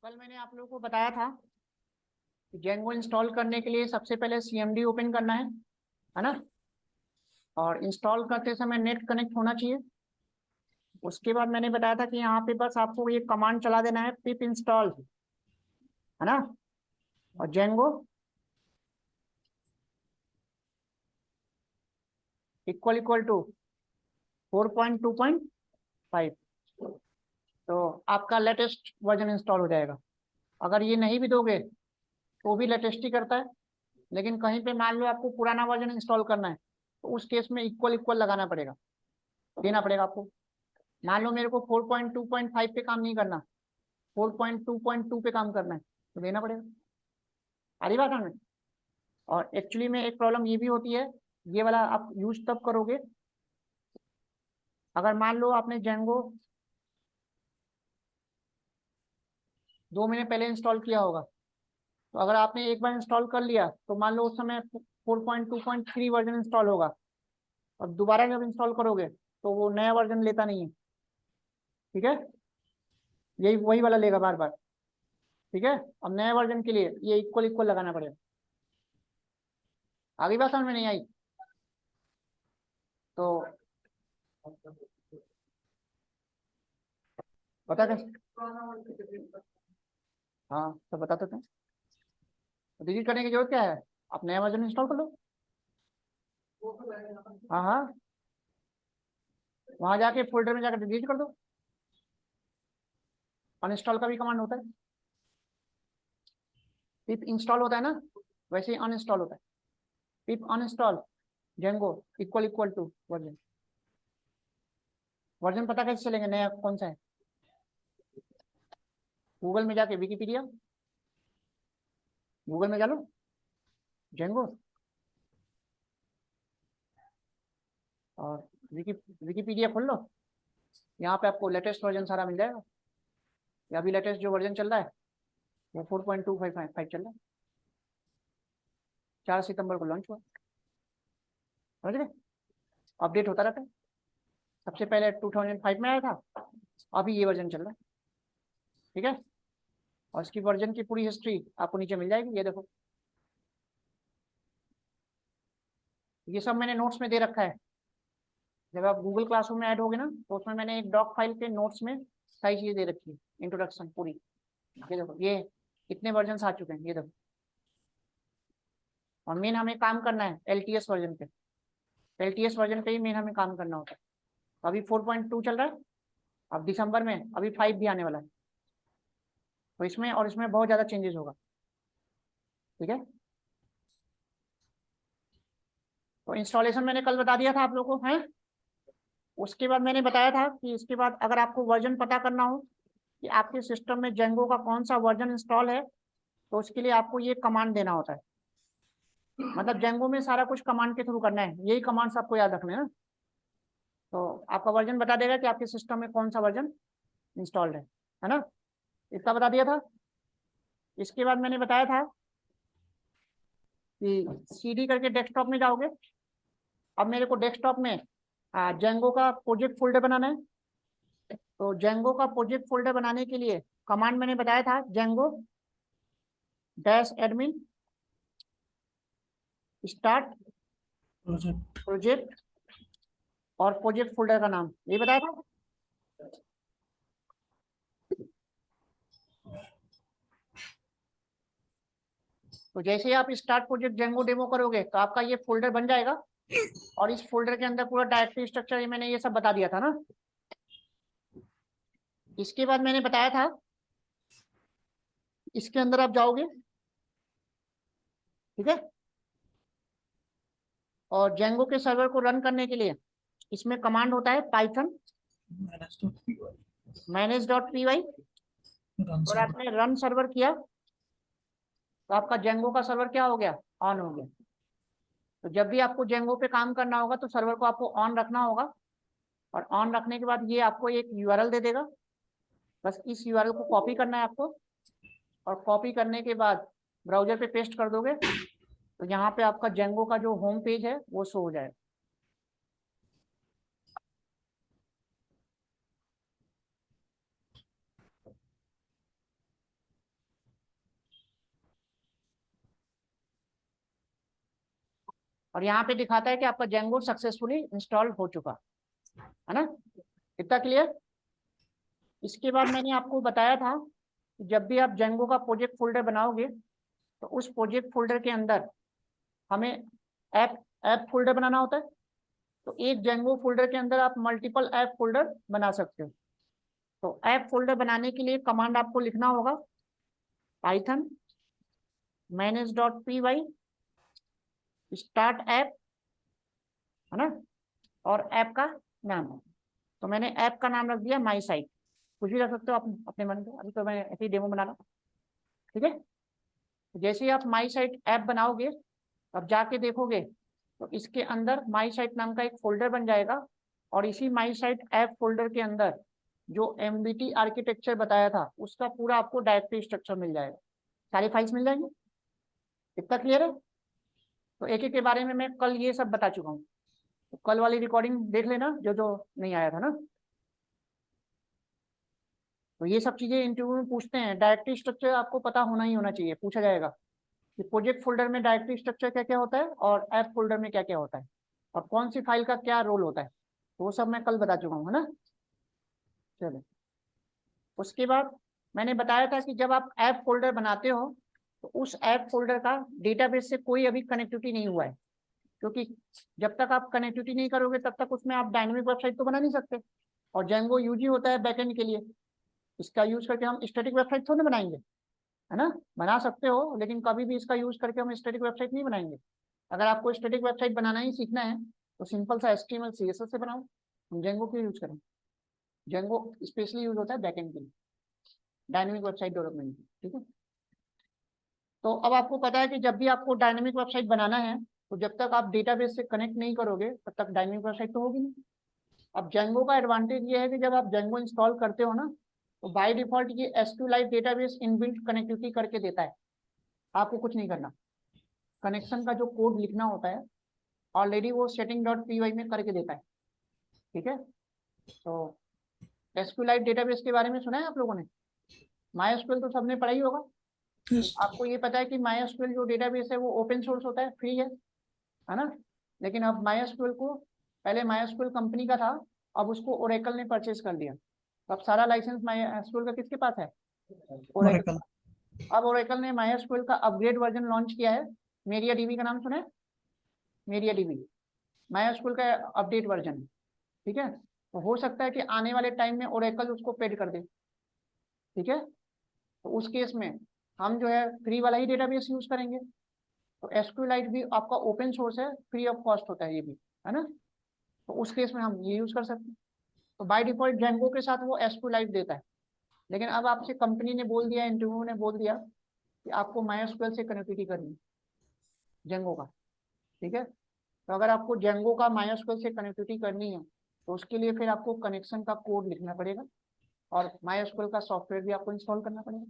कल मैंने आप लोगों को बताया था कि जेंगो इंस्टॉल करने के लिए सबसे पहले सीएमडी ओपन करना है ना। और इंस्टॉल करते समय नेट कनेक्ट होना चाहिए। उसके बाद मैंने बताया था कि यहाँ पे बस आपको ये कमांड चला देना है पिप इंस्टॉल, है ना। और जेंगो इक्वल इक्वल टू 4.2.5, तो आपका लेटेस्ट वर्जन इंस्टॉल हो जाएगा। अगर ये नहीं भी दोगे तो भी लेटेस्ट ही करता है, लेकिन कहीं पे मान लो आपको पुराना वर्जन इंस्टॉल करना है तो उस केस में इक्वल इक्वल लगाना पड़ेगा, देना पड़ेगा आपको। मान लो मेरे को 4.2.5 पे काम नहीं करना, 4.2.2 पे काम करना है तो देना पड़ेगा। सारी बात है। और एक्चुअली में एक प्रॉब्लम ये भी होती है, ये वाला आप यूज तब करोगे अगर मान लो आपने जेंगो 2 महीने पहले इंस्टॉल किया होगा। तो अगर आपने एक बार इंस्टॉल कर लिया तो मान लो उस समय 4.2.3 वर्जन इंस्टॉल होगा, और दोबारा जब इंस्टॉल करोगे तो वो नया वर्जन लेता नहीं है। ठीक है, यही वही वाला लेगा बार बार। ठीक है, अब नए वर्जन के लिए ये इक्वल इक्वल लगाना पड़ेगा। आगे बात समझ में नहीं आई तो बता कैसे। हाँ तो बताते थे, डिलीट करने की जरूरत क्या है, आप नया वर्जन इंस्टॉल कर लो। हाँ हाँ, वहां जाके फोल्डर में जाकर डिलीट कर दो। अनइंस्टॉल का भी कमांड होता है। पिप इंस्टॉल होता है ना, वैसे ही अनइंस्टॉल होता है। Pip uninstall Django equal equal to version. Version पता कैसे चलेंगे नया कौन सा है? गूगल में जाके विकीपीडिया, गूगल में जा लो जेंगो, और विकीपीडिया खोल लो। यहाँ पे आपको लेटेस्ट वर्जन सारा मिल जाएगा। या अभी लेटेस्ट जो वर्जन चल रहा है वो 4.255 चल रहा है। 4 सितंबर को लॉन्च हुआ, समझ गए। अपडेट होता रहता है। सबसे पहले 2005 में आया था, अभी ये वर्जन चल रहा है। ठीक है, और इसकी वर्जन की पूरी हिस्ट्री आपको नीचे मिल जाएगी। ये देखो, ये सब मैंने नोट्स में दे रखा है। जब आप गूगल क्लासरूम में ऐड होगे ना तो उसमें मैंने एक डॉक फाइल के नोट्स में सारी चीजें दे रखी है, इंट्रोडक्शन पूरी। ये देखो, ये कितने वर्जन आ चुके हैं ये देखो। और मेन हमें काम करना है एलटीएस वर्जन पे। एलटीएस वर्जन पे ही मेन हमें काम करना होता है। अभी 4.2 चल रहा है, अब दिसंबर में अभी 5 भी आने वाला है। तो इसमें और इसमें बहुत ज्यादा चेंजेस होगा। ठीक है, तो इंस्टॉलेशन मैंने कल बता दिया था आप लोगों को है। उसके बाद मैंने बताया था कि इसके बाद अगर आपको वर्जन पता करना हो कि आपके सिस्टम में जेंगो का कौन सा वर्जन इंस्टॉल है, तो उसके लिए आपको ये कमांड देना होता है। मतलब जेंगो में सारा कुछ कमांड के थ्रू करना है, यही कमांड्स आपको याद रखने हैं ना। तो आपका वर्जन बता देगा कि आपके सिस्टम में कौन सा वर्जन इंस्टॉल्ड है ना। इतना बता दिया था। इसके बाद मैंने बताया था कि सीडी करके डेस्कटॉप में जाओगे। अब मेरे को डेस्कटॉप में जेंगो का प्रोजेक्ट फोल्डर बनाना है। तो जेंगो का प्रोजेक्ट फोल्डर बनाने के लिए कमांड मैंने बताया था, Django dash admin start project, और प्रोजेक्ट फोल्डर का नाम ये बताया था। तो जैसे ही आप स्टार्ट प्रोजेक्ट जेंगो डेमो करोगे तो आपका ये फोल्डर बन जाएगा, और इस फोल्डर के अंदर पूरा डायरेक्टरी स्ट्रक्चर ये मैंने ये सब बता दिया था ना। इसके बाद मैंने बताया था इसके अंदर आप जाओगे। ठीक है, और जेंगो के सर्वर को रन करने के लिए इसमें कमांड होता है पाइथन manage.py। और आपने रन सर्वर किया तो आपका जेंगो का सर्वर क्या हो गया, ऑन हो गया। तो जब भी आपको जेंगो पे काम करना होगा तो सर्वर को आपको ऑन रखना होगा। और ऑन रखने के बाद ये आपको एक यूआरएल दे देगा, बस इस यूआरएल को कॉपी करना है आपको। और कॉपी करने के बाद ब्राउजर पे पेस्ट कर दोगे तो यहाँ पे आपका जेंगो का जो होम पेज है वो शो हो जाएगा। और यहाँ पे दिखाता है कि आपका जेंगो सक्सेसफुली इंस्टॉल हो चुका है ना। इतना क्लियर। इसके बाद मैंने आपको बताया था कि जब भी आप जेंगो का प्रोजेक्ट फोल्डर बनाओगे तो उस प्रोजेक्ट फोल्डर के अंदर हमें ऐप ऐप फोल्डर बनाना होता है। तो एक जेंगो फोल्डर के अंदर आप मल्टीपल ऐप फोल्डर बना सकते हो। तो ऐप फोल्डर बनाने के लिए कमांड आपको लिखना होगा पाइथन manage.py स्टार्ट ऐप, है ना, और ऐप का नाम है। तो मैंने ऐप का नाम रख दिया माई साइट। कुछ भी रख सकते हो आप अपने मन से, अभी तो मैं ऐसे ही डेमो बना रहा हूँ। ठीक है। तो जैसे ही आप माई साइट ऐप बनाओगे, अब जाके देखोगे तो इसके अंदर माई साइट नाम का एक फोल्डर बन जाएगा। और इसी माई साइट ऐप फोल्डर के अंदर जो MBT आर्किटेक्चर बताया था उसका पूरा आपको डायरेक्टरी स्ट्रक्चर मिल जाएगा, सारी फाइल्स मिल जाएंगी। इतना क्लियर है। तो एक एक के बारे में मैं कल ये सब बता चुका हूँ, तो कल वाली रिकॉर्डिंग देख लेना जो जो नहीं आया था ना। तो ये सब चीजें इंटरव्यू में पूछते हैं। डायरेक्टरी स्ट्रक्चर आपको पता होना ही होना चाहिए, पूछा जाएगा कि प्रोजेक्ट फोल्डर में डायरेक्टरी स्ट्रक्चर क्या क्या होता है और ऐप फोल्डर में क्या क्या होता है और कौन सी फाइल का क्या रोल होता है। तो वो सब मैं कल बता चुका हूँ, है ना। चलो, उसके बाद मैंने बताया था कि जब आप ऐप फोल्डर बनाते हो तो उस ऐप फोल्डर का डेटाबेस से कोई अभी कनेक्टिविटी नहीं हुआ है, क्योंकि जब तक आप कनेक्टिविटी नहीं करोगे तब तक उसमें आप डायनेमिक वेबसाइट तो बना नहीं सकते। और जेंगो यूज ही होता है बैकएंड के लिए। इसका यूज करके हम स्टैटिक वेबसाइट थोड़ी ना बनाएंगे, है ना। बना सकते हो लेकिन कभी भी इसका यूज करके हम स्टैटिक वेबसाइट नहीं बनाएंगे। अगर आपको स्टैटिक वेबसाइट बनाना ही सीखना है तो सिंपल सा HTML CSS से बनाओ। हम जेंगो क्यों यूज करें। जेंगो स्पेशली यूज होता है बैकएंड के लिए, डायनेमिक वेबसाइट डेवलपमेंट। ठीक है। तो अब आपको पता है कि जब भी आपको डायनेमिक वेबसाइट बनाना है तो जब तक आप डेटाबेस से कनेक्ट नहीं करोगे तब तक डायनेमिक वेबसाइट तो होगी नहीं। अब जेंगो का एडवांटेज ये है कि जब आप जेंगो इंस्टॉल करते हो ना तो बाय डिफॉल्ट ये SQLite डेटाबेस इनबिल्ट कनेक्टिविटी करके देता है। आपको कुछ नहीं करना, कनेक्शन का जो कोड लिखना होता है ऑलरेडी वो setting.py में करके देता है। ठीक है। तो SQLite डेटाबेस के बारे में सुना है आप लोगों ने। MySQL तो सबने पढ़ा ही होगा। Yes. आपको ये पता है कि MySQL जो डेटाबेस है वो ओपन सोर्स होता है, फ्री है ना। लेकिन अब MySQL को, पहले MySQL कंपनी का था, अब उसको ओरेकल ने परचेज कर दिया। तो अब सारा लाइसेंस MySQL का किसके पास है, ओरेकल। Oracle. अब ओरेकल ने MySQL का अपग्रेड वर्जन लॉन्च किया है। MariaDB का नाम सुना है, MariaDB MySQL का अपडेट वर्जन। ठीक है। तो हो सकता है कि आने वाले टाइम में ओरेकल उसको पेड कर दे। ठीक है। तो उस केस में हम जो है फ्री वाला ही डेटाबेस यूज करेंगे। तो SQLite भी आपका ओपन सोर्स है, फ्री ऑफ कॉस्ट होता है ये भी, है ना। तो उस केस में हम ये यूज कर सकते हैं। तो बाय डिफॉल्ट जेंगो के साथ वो SQLite देता है। लेकिन अब आपसे कंपनी ने बोल दिया, इंटरव्यू ने बोल दिया कि आपको MySQL से कनेक्टिविटी करनी है जेंगो का। ठीक है। तो अगर आपको जेंगो का MySQL से कनेक्टिविटी करनी है तो उसके लिए फिर आपको कनेक्शन का कोड लिखना पड़ेगा और MySQL का सॉफ्टवेयर भी आपको इंस्टॉल करना पड़ेगा।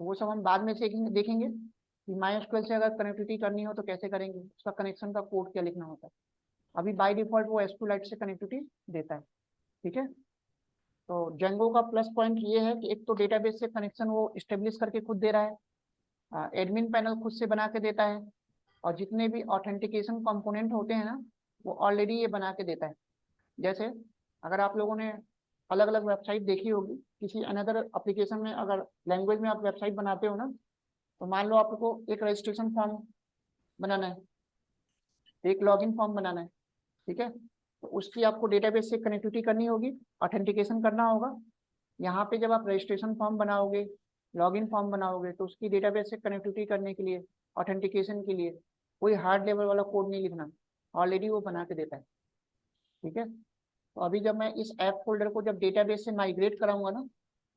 तो वो सब हम बाद में देखेंगे देखेंगे कि MySQL से अगर कनेक्टिविटी करनी हो तो कैसे करेंगे, उसका कनेक्शन का कोड क्या लिखना होता है। अभी बाय डिफॉल्ट वो SQLite से कनेक्टिविटी देता है। ठीक है। तो जेंगो का प्लस पॉइंट ये है कि एक तो डेटाबेस से कनेक्शन वो स्टेब्लिश करके खुद दे रहा है, एडमिन पैनल खुद से बना के देता है, और जितने भी ऑथेंटिकेशन कंपोनेंट होते हैं ना वो ऑलरेडी ये बना के देता है। जैसे अगर आप लोगों ने अलग अलग वेबसाइट देखी होगी, किसी अनदर एप्लीकेशन में अगर लैंग्वेज में आप वेबसाइट बनाते हो ना, तो मान लो आपको एक रजिस्ट्रेशन फॉर्म बनाना है, एक लॉगिन फॉर्म बनाना है। ठीक है। तो उसकी आपको डेटाबेस से कनेक्टिविटी करनी होगी, ऑथेंटिकेशन करना होगा। यहाँ पे जब आप रजिस्ट्रेशन फॉर्म बनाओगे, लॉगिन फॉर्म बनाओगे, तो उसकी डेटाबेस से कनेक्टिविटी करने के लिए, ऑथेंटिकेशन के लिए कोई हार्ड लेवल वाला कोड नहीं लिखना, ऑलरेडी वो बना के देता है। ठीक है। तो अभी जब मैं इस ऐप फोल्डर को जब डेटाबेस से माइग्रेट कराऊंगा ना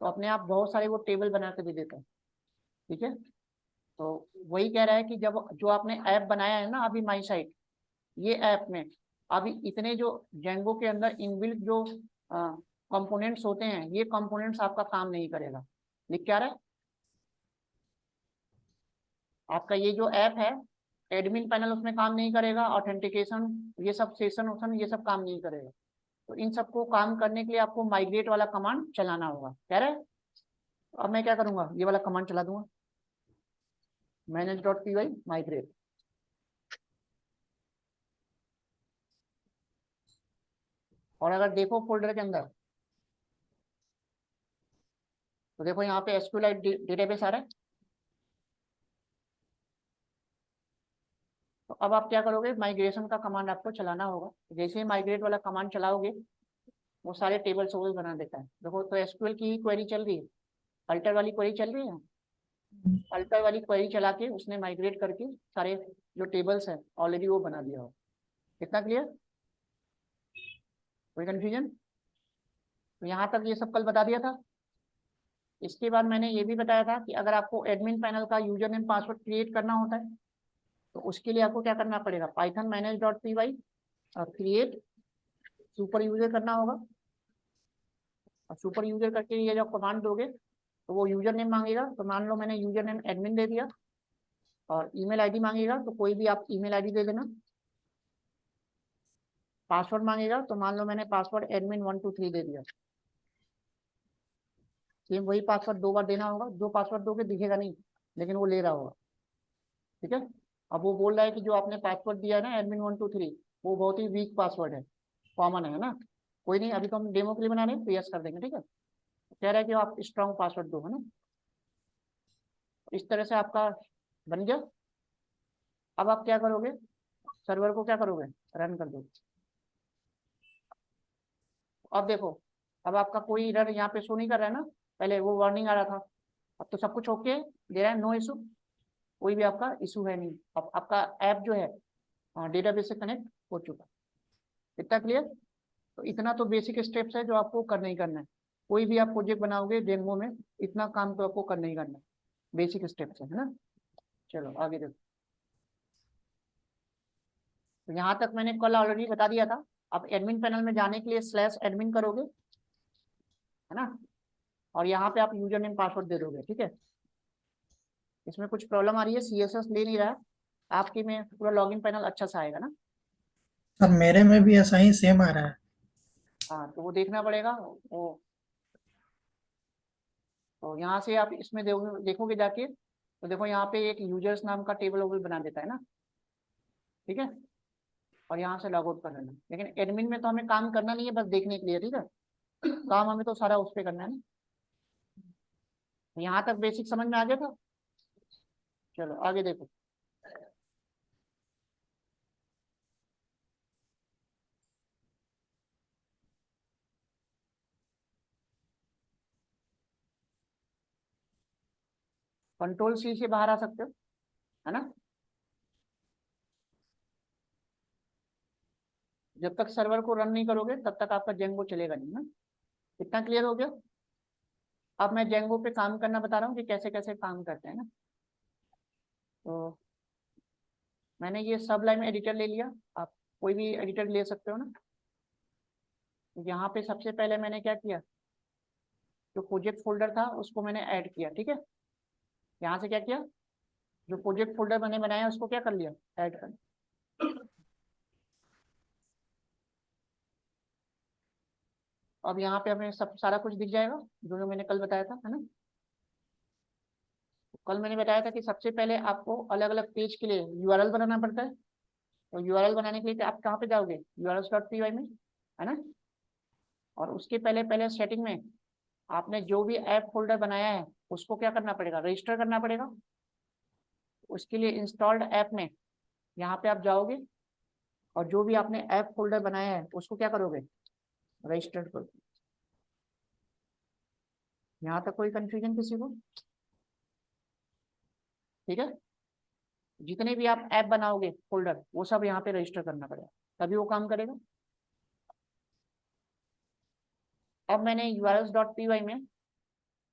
तो अपने आप बहुत सारे वो टेबल बना के दे देता है। ठीक है। तो वही कह रहा है कि जब जो आपने ऐप बनाया है ना अभी माई साइट, ये ऐप में अभी इतने जो जेंगो के अंदर इनबिल्ट जो कंपोनेंट्स होते हैं, ये कंपोनेंट्स आपका काम नहीं करेगा। लिख क्या रहा है आपका ये जो ऐप है, एडमिन पैनल उसमें काम नहीं करेगा, ऑथेंटिकेशन ये सब सेशन वोशन ये सब काम नहीं करेगा। तो इन सबको काम करने के लिए आपको माइग्रेट वाला कमांड चलाना होगा, कह रहे हैं। अब मैं क्या करूंगा, ये वाला कमांड चला दूंगा, manage.py माइग्रेट। और अगर देखो फोल्डर के अंदर तो देखो यहाँ पे SQLite डेटाबेस आ रहा है। तो अब आप क्या करोगे, माइग्रेशन का कमांड आपको चलाना होगा। जैसे ही माइग्रेट वाला कमांड चलाओगे वो सारे टेबल सोबल बना देता है। देखो तो SQL की ही क्वेरी चल रही है, अल्टर वाली क्वेरी चल रही है। अल्टर वाली क्वेरी चला के उसने माइग्रेट करके सारे जो टेबल्स हैं ऑलरेडी वो बना दिया हो। कितना क्लियर, कोई कंफ्यूजन? तो यहाँ तक ये सब कल बता दिया था। इसके बाद मैंने ये भी बताया था कि अगर आपको एडमिन पैनल का यूजर नेम पासवर्ड क्रिएट करना होता है तो उसके लिए आपको क्या करना पड़ेगा, पाइथन manage.py और क्रिएट सुपर यूजर करना होगा। और सुपर यूजर करके ये जब कमांड दोगे तो वो यूजर नेम मांगेगा। तो मान लो मैंने यूजर नेम एडमिन दे दिया, और ईमेल आईडी मांगेगा तो कोई भी आप ईमेल आईडी दे देना। पासवर्ड मांगेगा तो मान लो मैंने पासवर्ड admin123 दे दिया। सेम वही पासवर्ड 2 बार देना होगा। जो पासवर्ड दोगे दिखेगा नहीं, लेकिन वो ले रहा होगा। ठीक है। अब वो बोल रहा है कि जो आपने पासवर्ड दिया है ना admin123, वो बहुत ही वीक पासवर्ड है, कॉमन है ना। कोई नहीं, अभी तो हम डेमो के लिए बना रहे हैं तो यस कर देंगे। ठीक है, कह रहा है कि आप स्ट्रॉन्ग पासवर्ड दो, है ना। इस तरह से आपका बन गया। अब आप क्या करोगे, सर्वर को क्या करोगे, रन कर दो। अब देखो, अब आपका कोई एरर यहाँ पे शो नहीं कर रहा है ना। पहले वो वार्निंग आ रहा था, अब तो सब कुछ ओके दे रहा है, नो इशू। कोई भी आपका इशू है नहीं। अब आपका ऐप जो है डेटाबेस से कनेक्ट हो चुका। इतना क्लियर? तो इतना तो बेसिक स्टेप्स है जो आपको करना ही करना है। कोई भी आप प्रोजेक्ट बनाओगे डेमो में, इतना काम तो आपको करना ही करना है। बेसिक स्टेप्स है ना। चलो आगे देखो। तो यहाँ तक मैंने कल ऑलरेडी बता दिया था। अब एडमिन पैनल में जाने के लिए /admin करोगे, है ना। और यहाँ पे आप यूजर नेम पासवर्ड दे दोगे। ठीक है, इसमें कुछ प्रॉब्लम आ रही है, CSS ले नहीं रहा है। आपके में पूरा लॉगिन पैनल अच्छा सा आएगा ना। अब मेरे में भी ऐसा ही सेम आ रहा है। हाँ, तो वो देखना पड़ेगा वो। तो यहाँ से आप इसमें देखोगे जाके, तो देखो यहाँ पे एक यूजर्स नाम का टेबल वोबल बना देता है ना। ठीक है, और यहाँ से लॉग आउट कर लेना। लेकिन एडमिन में तो हमें काम करना नहीं है, बस देखने के लिए। ठीक है, काम हमें तो सारा उस पर करना है ना। यहाँ तक बेसिक समझ में आ गया था। चलो आगे देखो। कंट्रोल C से बाहर आ सकते हो, है ना। जब तक सर्वर को रन नहीं करोगे तब तक आपका जेंगो चलेगा नहीं ना। इतना क्लियर हो गया। अब मैं जेंगो पे काम करना बता रहा हूँ कि कैसे कैसे काम करते हैं ना। तो मैंने ये सब लाइन एडिटर ले लिया। आप कोई भी एडिटर ले सकते हो ना। तो यहाँ पे सबसे पहले मैंने क्या किया, जो प्रोजेक्ट फोल्डर था उसको मैंने ऐड किया। ठीक है, यहाँ से क्या किया, जो प्रोजेक्ट फोल्डर मैंने बनाया उसको क्या कर लिया, ऐड कर। अब यहाँ पे हमें सब सारा कुछ दिख जाएगा जो जो मैंने कल बताया था, है ना। कल मैंने बताया था कि सबसे पहले आपको अलग अलग पेज के लिए URL बनाना पड़ता है। तो URL बनाने के लिए आप कहाँ पे जाओगे, urls.py में, है ना। और उसके पहले पहले सेटिंग में आपने जो भी ऐप फोल्डर बनाया है उसको क्या करना पड़ेगा, रजिस्टर करना पड़ेगा। उसके लिए इंस्टॉल्ड ऐप में यहाँ पे आप जाओगे, और जो भी आपने ऐप फोल्डर बनाया है उसको क्या करोगे, रजिस्टर करो। यहाँ तक कोई कंफ्यूजन किसी को? ठीक है, जितने भी आप ऐप बनाओगे फोल्डर वो सब यहाँ पे रजिस्टर करना पड़ेगा, तभी वो काम करेगा। अब मैंने urls.py में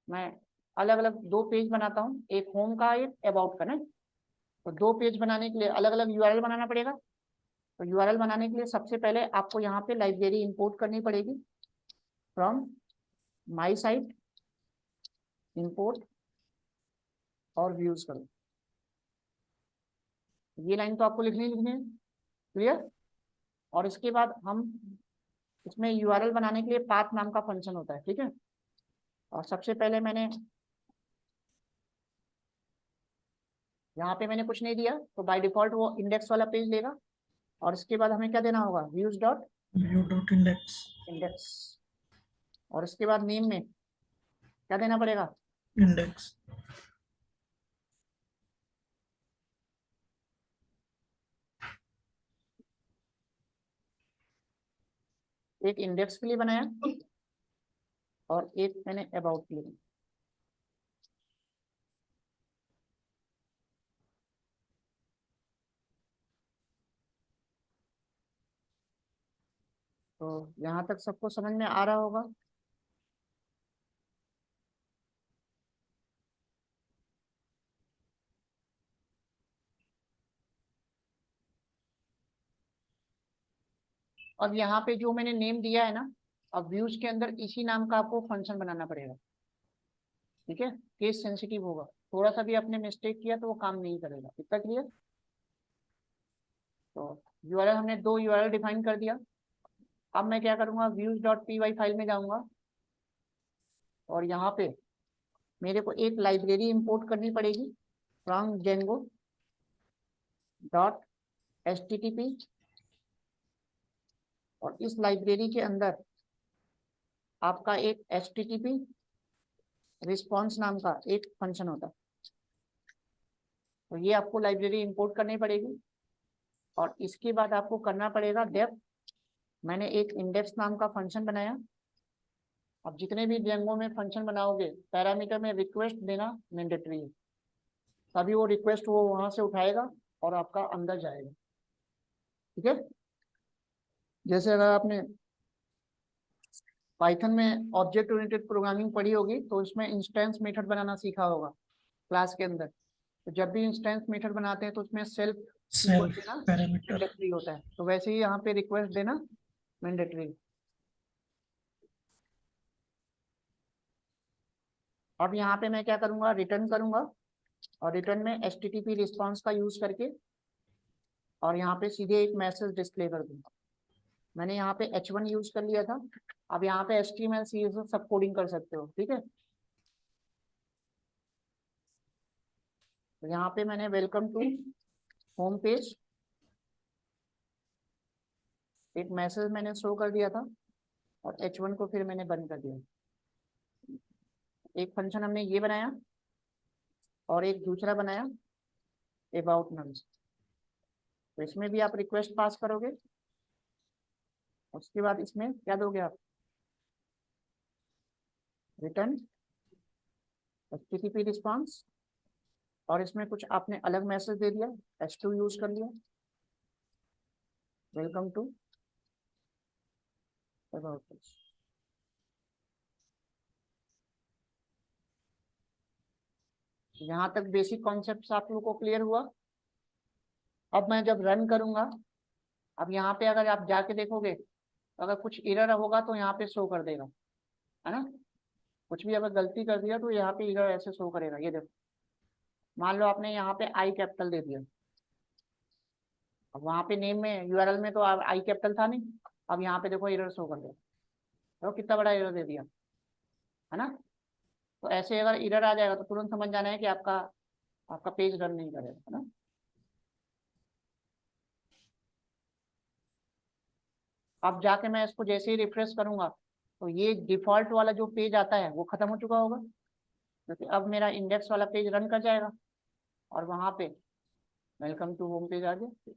मैं अलग अलग 2 पेज बनाता हूँ, एक होम का एक अबाउट का ना। तो 2 पेज बनाने के लिए अलग अलग URL बनाना पड़ेगा। तो URL बनाने के लिए सबसे पहले आपको यहाँ पे लाइब्रेरी इंपोर्ट करनी पड़ेगी, फ्रॉम माई साइट इंपोर्ट और व्यूज करो। ये लाइन तो आपको लिखनी है, क्लियर। और इसके बाद हम इसमें URL बनाने के लिए पाथ नाम का फंक्शन होता है। ठीक है, और सबसे पहले मैंने यहाँ पे कुछ नहीं दिया, तो बाय डिफॉल्ट वो इंडेक्स वाला पेज लेगा। और इसके बाद हमें क्या देना होगा, views dot view dot index. Index. और इसके बाद नेम में क्या देना पड़ेगा? इंडेक्स। एक इंडेक्स के लिए बनाया और एक मैंने अबाउट के लिए। तो यहाँ तक सबको समझ में आ रहा होगा। अब यहाँ पे जो मैंने नेम दिया है ना, अब व्यूज के अंदर इसी नाम का आपको फंक्शन बनाना पड़ेगा। ठीक है, केस सेंसिटिव होगा, थोड़ा सा भी आपने मिस्टेक किया तो वो काम नहीं करेगा। इतना क्लियर? तो यूआरएल हमने दो यूआरएल डिफाइन कर दिया। अब मैं क्या करूंगा, views dot P Y file में जाऊंगा और यहाँ पे मेरे को एक लाइब्रेरी इंपोर्ट करनी पड़ेगी from Django dot H T T P. और इस लाइब्रेरी के अंदर आपका एक H T T P response नाम का एक फंक्शन होता है। तो ये आपको लाइब्रेरी इंपोर्ट करनी पड़ेगी और इसके बाद आपको करना पड़ेगा डेफ। मैंने एक इंडेक्स नाम का फंक्शन बनाया। अब जितने भी जेंगो में फंक्शन बनाओगे पैरामीटर में रिक्वेस्ट देना मैंडेटरी है, तभी वो रिक्वेस्ट वो वहां से उठाएगा और आपका अंदर जाएगा। ठीक है, जैसे अगर आपने पाइथन में ऑब्जेक्ट ओरिएंटेड प्रोग्रामिंग पढ़ी होगी तो उसमें इंस्टेंस मेथड बनाना सीखा होगा क्लास के अंदर। तो जब भी इंस्टेंस मेथड बनाते हैं तो उसमें सेल्फ कीवर्ड सेल्फ देना पैरामीटर। मैंडेटरी होता है, तो वैसे ही यहाँ पे रिक्वेस्ट देना मैंडेटरी। अब यहाँ पे मैं क्या करूंगा, रिटर्न करूंगा और रिटर्न में H T T P response का यूज करके और यहाँ पे सीधे एक मैसेज डिस्प्ले कर दूंगा। मैंने यहाँ पे H1 यूज कर लिया था। अब यहाँ पे HTML CSS सब कोडिंग कर सकते हो। ठीक है, तो यहाँ पे मैंने वेलकम टू होम पेज एक मैसेज मैंने शो कर दिया था और H1 को फिर मैंने बंद कर दिया। एक फंक्शन हमने ये बनाया और एक दूसरा बनाया अबाउट नम्स। तो इसमें भी आप रिक्वेस्ट पास करोगे, उसके बाद इसमें क्या दोगे आप, रिटर्न HTTP रिस्पॉन्स और इसमें कुछ आपने अलग मैसेज दे दिया, H2 यूज कर लिया, वेलकम टू अबाउट नम्स। यहाँ तक बेसिक कॉन्सेप्ट आप लोगों को क्लियर हुआ। अब मैं जब रन करूंगा, अब यहाँ पे अगर आप जाके देखोगे तो अगर कुछ एरर होगा तो यहाँ पे शो कर देगा, है ना। कुछ भी अगर गलती कर दिया तो यहाँ पे एरर ऐसे शो करेगा। ये देखो, मान लो आपने यहाँ पे आई कैपिटल दे दिया, अब वहाँ पे नेम में यूआरएल में तो आई कैपिटल था नहीं, अब यहाँ पे देखो एरर शो कर देगा। तो कितना बड़ा एरर दे दिया, है ना। तो ऐसे अगर एरर आ जाएगा तो तुरंत समझ जाना है कि आपका आपका पेज रन नहीं करेगा, है ना। अब जाके मैं इसको जैसे ही रिफ्रेश करूंगा तो ये डिफॉल्ट वाला जो पेज आता है वो खत्म हो चुका होगा, क्योंकि अब मेरा इंडेक्स वाला पेज रन कर जाएगा और वहां पे वेलकम टू होम पेज आ गया।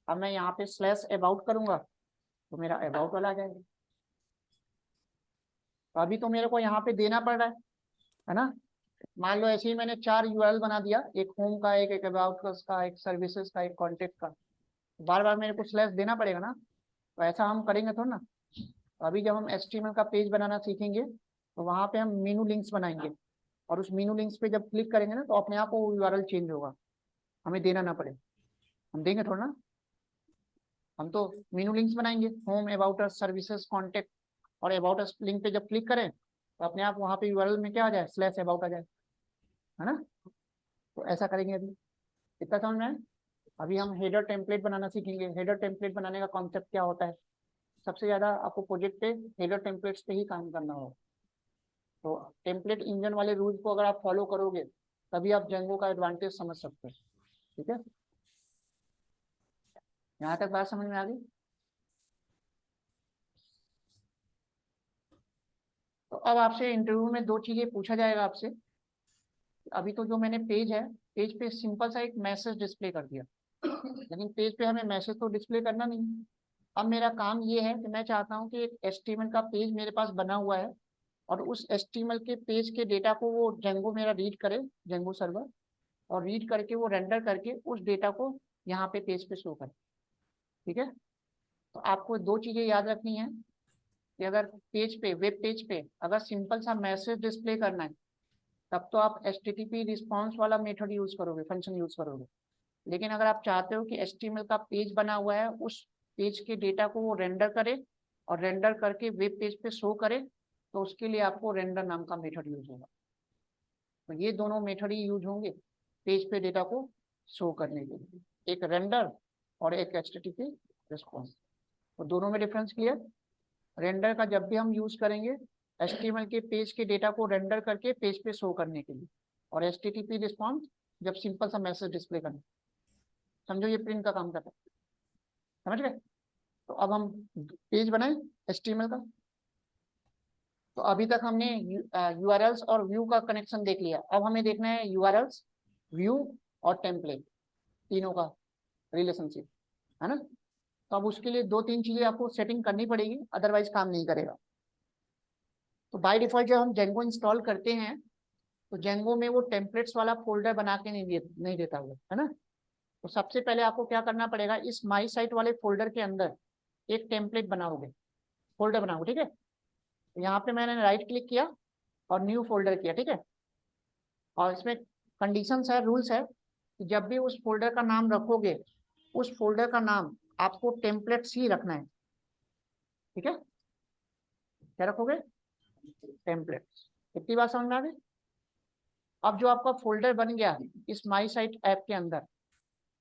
अब मैं यहाँ पे स्लैश अबाउट करूंगा तो मेरा अबाउट वाला आ जाएगा। तो अभी तो मेरे को यहाँ पे देना पड़ रहा है ना। मान लो ऐसे ही मैंने चार यूआरएल बना दिया, एक होम का, एक अबाउट का, एक सर्विसेज का, एक कॉन्टेक्ट का, बार बार मेरे को स्लैश देना पड़ेगा ना। तो ऐसा हम करेंगे थोड़ा ना। तो अभी जब हम HTML का पेज बनाना सीखेंगे तो वहां पे हम मीनू लिंक्स बनाएंगे और उस मीनू लिंक्स पे जब क्लिक करेंगे ना तो अपने आप वो यूआरएल चेंज होगा, हमें देना ना पड़े। हम देंगे थोड़ा ना, हम तो मीनू लिंक्स बनाएंगे, home, about us, services, contact. और अबाउट अस लिंक पे जब क्लिक करें तो अपने आप वहाँ पे यूआरएल में क्या आ जाए, स्लैश अबाउट आ जाए, है ना। तो ऐसा करेंगे अभी। इतना समझ में आया? अभी हम हेडर टेम्पलेट बनाना सीखेंगे। हेडर टेम्पलेट बनाने का कॉन्सेप्ट क्या होता है, सबसे ज्यादा आपको प्रोजेक्ट पे हेडर टेम्पलेट्स पे ही काम करना होगा। तो टेम्पलेट इंजन वाले रूल को अगर आप फॉलो करोगे तभी आप जेंगो का एडवांटेज समझ सकते हो। ठीक है, यहाँ तक बात समझ में आ गई। अब आपसे इंटरव्यू में दो चीजें पूछा जाएगा आपसे। अभी तो जो मैंने पेज है, पेज पे सिंपल सा एक मैसेज डिस्प्ले कर दिया, लेकिन पेज पे हमें मैसेज तो डिस्प्ले करना नहीं है। अब मेरा काम ये है कि मैं चाहता हूँ कि एक HTML का पेज मेरे पास बना हुआ है, और उस HTML के पेज के डेटा को वो जेंगो मेरा रीड करे, जेंगो सर्वर, और रीड करके वो रेंडर करके उस डेटा को यहाँ पे पेज पे शो करे। ठीक है, तो आपको दो चीजें याद रखनी है कि अगर पेज पे, वेब पेज पे अगर सिंपल सा मैसेज डिस्प्ले करना है, तब तो आप HTTP रिस्पॉन्स वाला मेथड यूज करोगे, फंक्शन यूज करोगे। लेकिन अगर आप चाहते हो कि HTML का पेज बना हुआ है, उस पेज के डेटा को वो रेंडर करे और रेंडर करके वेब पेज पे शो करे, तो उसके लिए आपको रेंडर नाम का मेथड यूज होगा। तो ये दोनों मेथड ही यूज होंगे पेज पे डेटा को शो करने के लिए, एक रेंडर और एक HTTP रिस्पॉन्स। तो दोनों में डिफरेंस क्लियर? रेंडर का जब भी हम यूज करेंगे HTML के पेज के डेटा को रेंडर करके पेज पे शो करने के लिए, और HTTP रिस्पॉन्स जब सिंपल सा मैसेज डिस्प्ले करना। समझो ये प्रिंट का काम करता है, समझ गए? तो अब हम पेज बनाए HTML का। तो अभी तक हमने URLs और व्यू का कनेक्शन देख लिया, अब हमें देखना है URLs, व्यू और टेम्पलेट, तीनों का रिलेशनशिप, है ना? तो अब उसके लिए दो तीन चीजें आपको सेटिंग करनी पड़ेगी, अदरवाइज काम नहीं करेगा। तो बाय डिफॉल्ट जब हम जेंगो इंस्टॉल करते हैं, तो जेंगो में वो टेम्पलेट्स वाला फोल्डर बना के नहीं देता हुआ, है ना? तो सबसे पहले आपको क्या करना पड़ेगा, इस माई साइट वाले फोल्डर के अंदर एक टेम्पलेट बनाओगे, फोल्डर बनाओगे, ठीक है? तो यहाँ पे मैंने राइट क्लिक किया और न्यू फोल्डर किया, ठीक है? और इसमें कंडीशंस है, रूल्स है कि जब भी उस फोल्डर का नाम रखोगे, उस फोल्डर का नाम आपको टेम्पलेट्स ही रखना है, ठीक है? क्या रखोगे? टेम्पलेट्स। इतनी बात समझ में आ गई? अब जो आपका फोल्डर बन गया इस माई साइट ऐप के अंदर,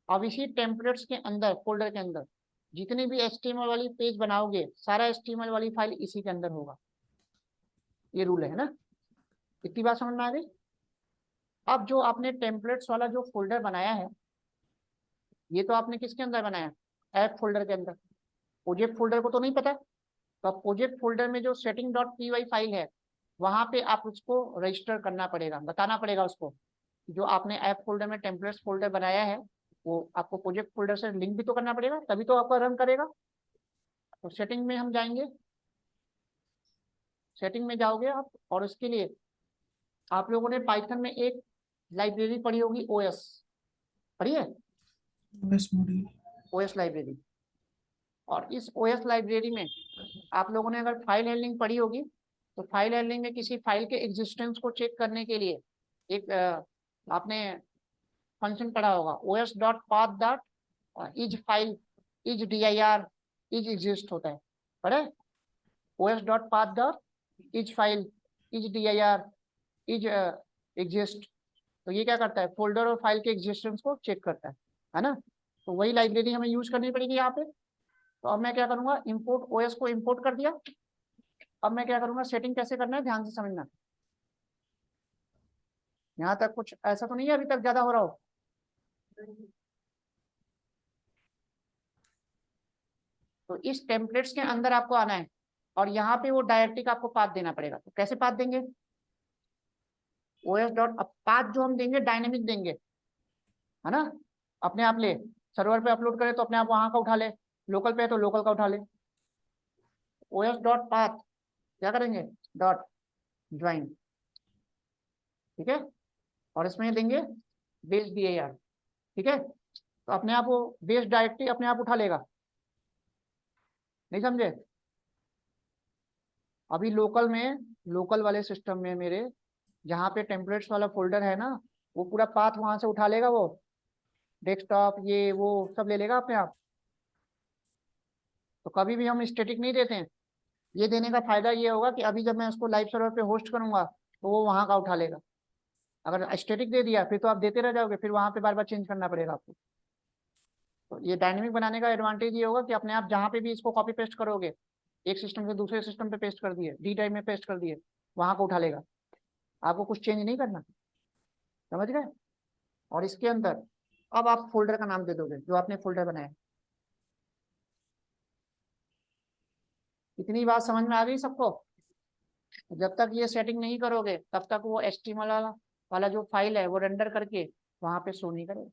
अब इसी टेम्पलेट्स के अंदर, फोल्डर के अंदर जितनी भी HTML वाली पेज बनाओगे, सारा HTML वाली फाइल इसी के अंदर होगा। ये रूल है ना? इतनी बात समझ में आ गई? अब जो आपने टेम्पलेट्स वाला जो फोल्डर बनाया है, ये तो आपने किसके अंदर बनाया? ऐप फोल्डर के अंदर। प्रोजेक्ट फोल्डर को तो नहीं पता, तो अब प्रोजेक्ट फोल्डर में जो setting.py फाइल है, वहां पे आप उसको रजिस्टर करना पड़ेगा, बताना पड़ेगा उसको जो आपने ऐप फोल्डर में टेम्पलेट्स फोल्डर बनाया है, वो आपको प्रोजेक्ट फोल्डर से लिंक भी तो करना पड़ेगा, तभी तो आपका रन करेगा। तो सेटिंग में हम जाएंगे, सेटिंग में जाओगे आप, और उसके लिए आप लोगों ने पाइथन में एक लाइब्रेरी पढ़ी होगी, OS पढ़ी है? OS module. OS library. और इस OS लाइब्रेरी में आप लोगों ने अगर फाइल हैंडलिंग पढ़ी होगी, तो फाइल हैंडलिंग में किसी फाइल के एग्जिस्टेंस को चेक करने के लिए एक आपने फंक्शन पढ़ा होगा, os.path.is file is dir is exist होता है, पढ़े? os.path.is file is dir is exist. तो ये क्या करता है, फोल्डर और फाइल के एग्जिस्टेंस को चेक करता है ना? तो वही लाइब्रेरी हमें यूज करनी पड़ेगी यहाँ पे। तो अब मैं क्या करूंगा, इंपोर्ट OS को इंपोर्ट कर दिया। अब मैं क्या करूंगा, सेटिंग कैसे करना है ध्यान से समझना। यहाँ तक कुछ ऐसा तो नहीं है अभी तक ज्यादा हो रहा हो? तो इस टेम्पलेट्स के अंदर आपको आना है, और यहाँ पे वो डायरेक्टरी का आपको पाथ देना पड़ेगा। तो कैसे पाथ देंगे? OS डॉट, अब पाथ जो हम देंगे डायनेमिक देंगे, है ना? अपने आप ले, सर्वर पे अपलोड करे तो अपने आप वहां का उठा ले, लोकल पे है तो लोकल का उठा ले। OS डॉट पाथ क्या करेंगे, डॉट ज्वाइन, ठीक है? और इसमें देंगे बेस dir, ठीक है? तो अपने आप वो बेस डायरेक्टरी अपने आप उठा लेगा। नहीं समझे? अभी लोकल में, लोकल वाले सिस्टम में मेरे, जहाँ पे टेम्पलेट्स वाला फोल्डर है ना, वो पूरा पाथ वहां से उठा लेगा, वो डेस्कटॉप ये वो सब ले लेगा अपने आप। तो कभी भी हम स्टैटिक नहीं देते हैं। ये देने का फायदा ये होगा कि अभी जब मैं उसको लाइव सर्वर पे होस्ट करूंगा, तो वो वहां का उठा लेगा। अगर स्टैटिक दे दिया फिर तो आप देते रह जाओगे, फिर वहां पे बार बार चेंज करना पड़ेगा आपको। तो ये डायनेमिक बनाने का एडवांटेज ये होगा कि अपने आप जहाँ पे भी इसको कॉपी पेस्ट करोगे, एक सिस्टम से दूसरे सिस्टम पे पेस्ट कर दिए, डी ड्राइव में पेस्ट कर दिए, वहां को उठा लेगा, आपको कुछ चेंज नहीं करना। समझ गए? और इसके अंदर अब आप फोल्डर का नाम दे दोगे जो आपने फोल्डर बनाया। इतनी बात समझ में आ गई सबको? जब तक ये सेटिंग नहीं करोगे तब तक वो HTML वाला जो फाइल है वो रेंडर करके वहां पे शो नहीं करेगा।